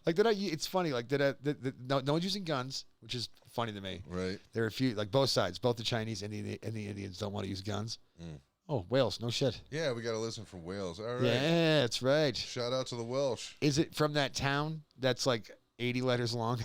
Like, it's funny. Like, no one's using guns, which is funny to me. Right. There are a few, like both sides, both the Chinese and the Indians don't want to use guns. Mm. Oh, Wales, no shit. Yeah, we got to listen from Wales. All right. Yeah, that's right. Shout out to the Welsh. Is it from that town that's like 80 letters long?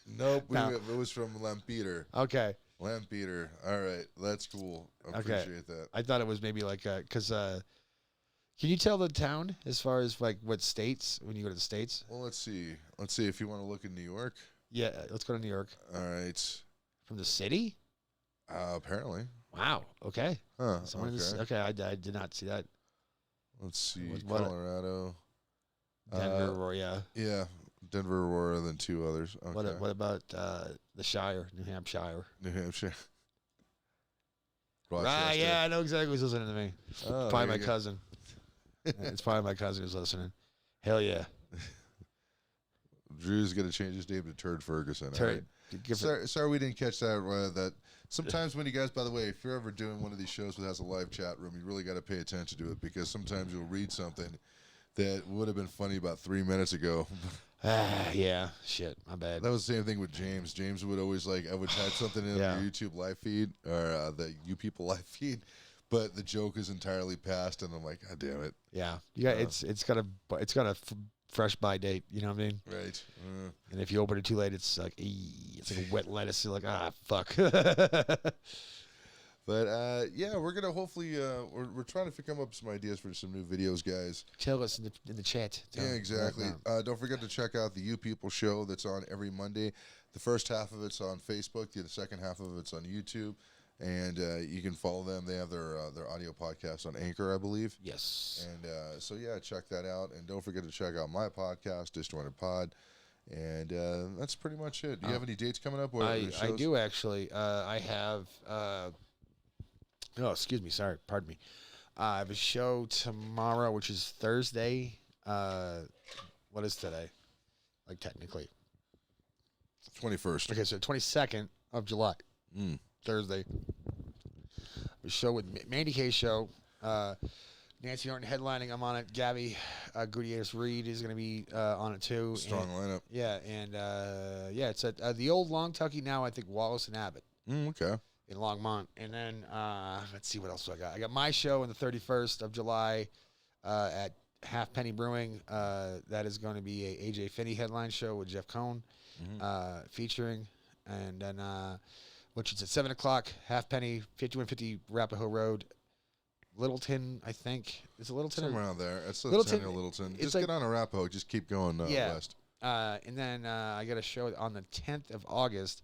Nope, No. it was from Lampeter. Okay. Lampeter. All right, that's cool. I appreciate that. I thought it was maybe like because can you tell the town as far as like what states when you go to the states? Well, let's see. Let's see if you want to look in New York. Yeah, let's go to New York. All right. From the city? Apparently. Wow. Okay. Huh. Someone in this, Okay. I did not see that. Let's see. What- Colorado. Denver, or yeah. Yeah. Denver, Aurora, then 2 others. Okay. What about the Shire, New Hampshire? New Hampshire. Right, Rochester. yeah, I know exactly who's listening to me. Oh, Probably there my you go. cousin. It's probably my cousin who's listening. Hell yeah. Drew's going to change his name to Turd Ferguson. all right? Sorry we didn't catch that. That sometimes when you guys, by the way, if you're ever doing one of these shows that has a live chat room, you really got to pay attention to it because sometimes you'll read something that would have been funny about 3 minutes ago. Yeah, shit, my bad. That was the same thing with James. James would always I would type something in Yeah. the YouTube live feed or the You People live feed, but the joke is entirely past, and I'm like, God damn it. Yeah, you got it's got a fresh by date. You know what I mean? Right. And if you open it too late, it's like it's like a wet lettuce. You're like, fuck. But yeah, we're gonna hopefully we're trying to come up with some ideas for some new videos, guys. Tell us in the chat. Yeah, exactly. Don't forget to check out the You People show that's on every Monday. The first half of it's on Facebook. The second half of it's on YouTube, and you can follow them. They have their audio podcast on Anchor, I believe. Yes. And so yeah, check that out. And don't forget to check out my podcast, Disjointed Pod. And that's pretty much it. Do you have any dates coming up? I do actually. I have. Oh, excuse me. Sorry. Pardon me. I have a show tomorrow, which is Thursday. What is today? Like technically. 21st. Okay, so 22nd of July. Thursday. A show with Mandy K's show. Nancy Norton headlining. I'm on it. Gabby Gutierrez Reed is going to be on it too. Strong lineup. Yeah, and yeah, it's at the old Long Tucky now. I think Wallace and Abbott. Okay. In Longmont. And then let's see what else I got. I got my show on the 31st of July at Halfpenny Brewing. That is going to be a AJ Finney headline show with Jeff Cohn featuring. And then which is at 7 o'clock, Halfpenny, 5150 Arapahoe Road. Littleton, I think. Is it Littleton? Somewhere around there. It's Littleton. Littleton. It's Just like, get on Arapahoe. Just keep going west. And then I got a show on the 10th of August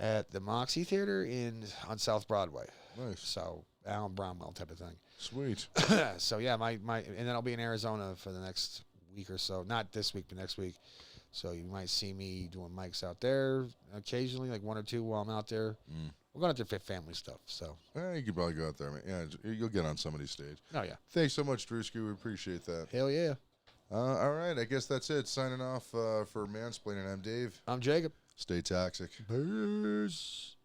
at the Moxie Theater on South Broadway. Nice. So Alan Bromwell type of thing. Sweet. So yeah, my and then I'll be in Arizona for the next week or so. Not this week, but next week. So you might see me doing mics out there occasionally, like 1 or 2 while I'm out there. We're going out there for family stuff. So You could probably go out there, man. Yeah, you'll get on somebody's stage. oh yeah, Thanks so much, Drewski. We appreciate that. hell yeah. All right, I guess that's it. Signing off for Mansplaining. I'm Dave. I'm Jacob. Stay toxic. Peace.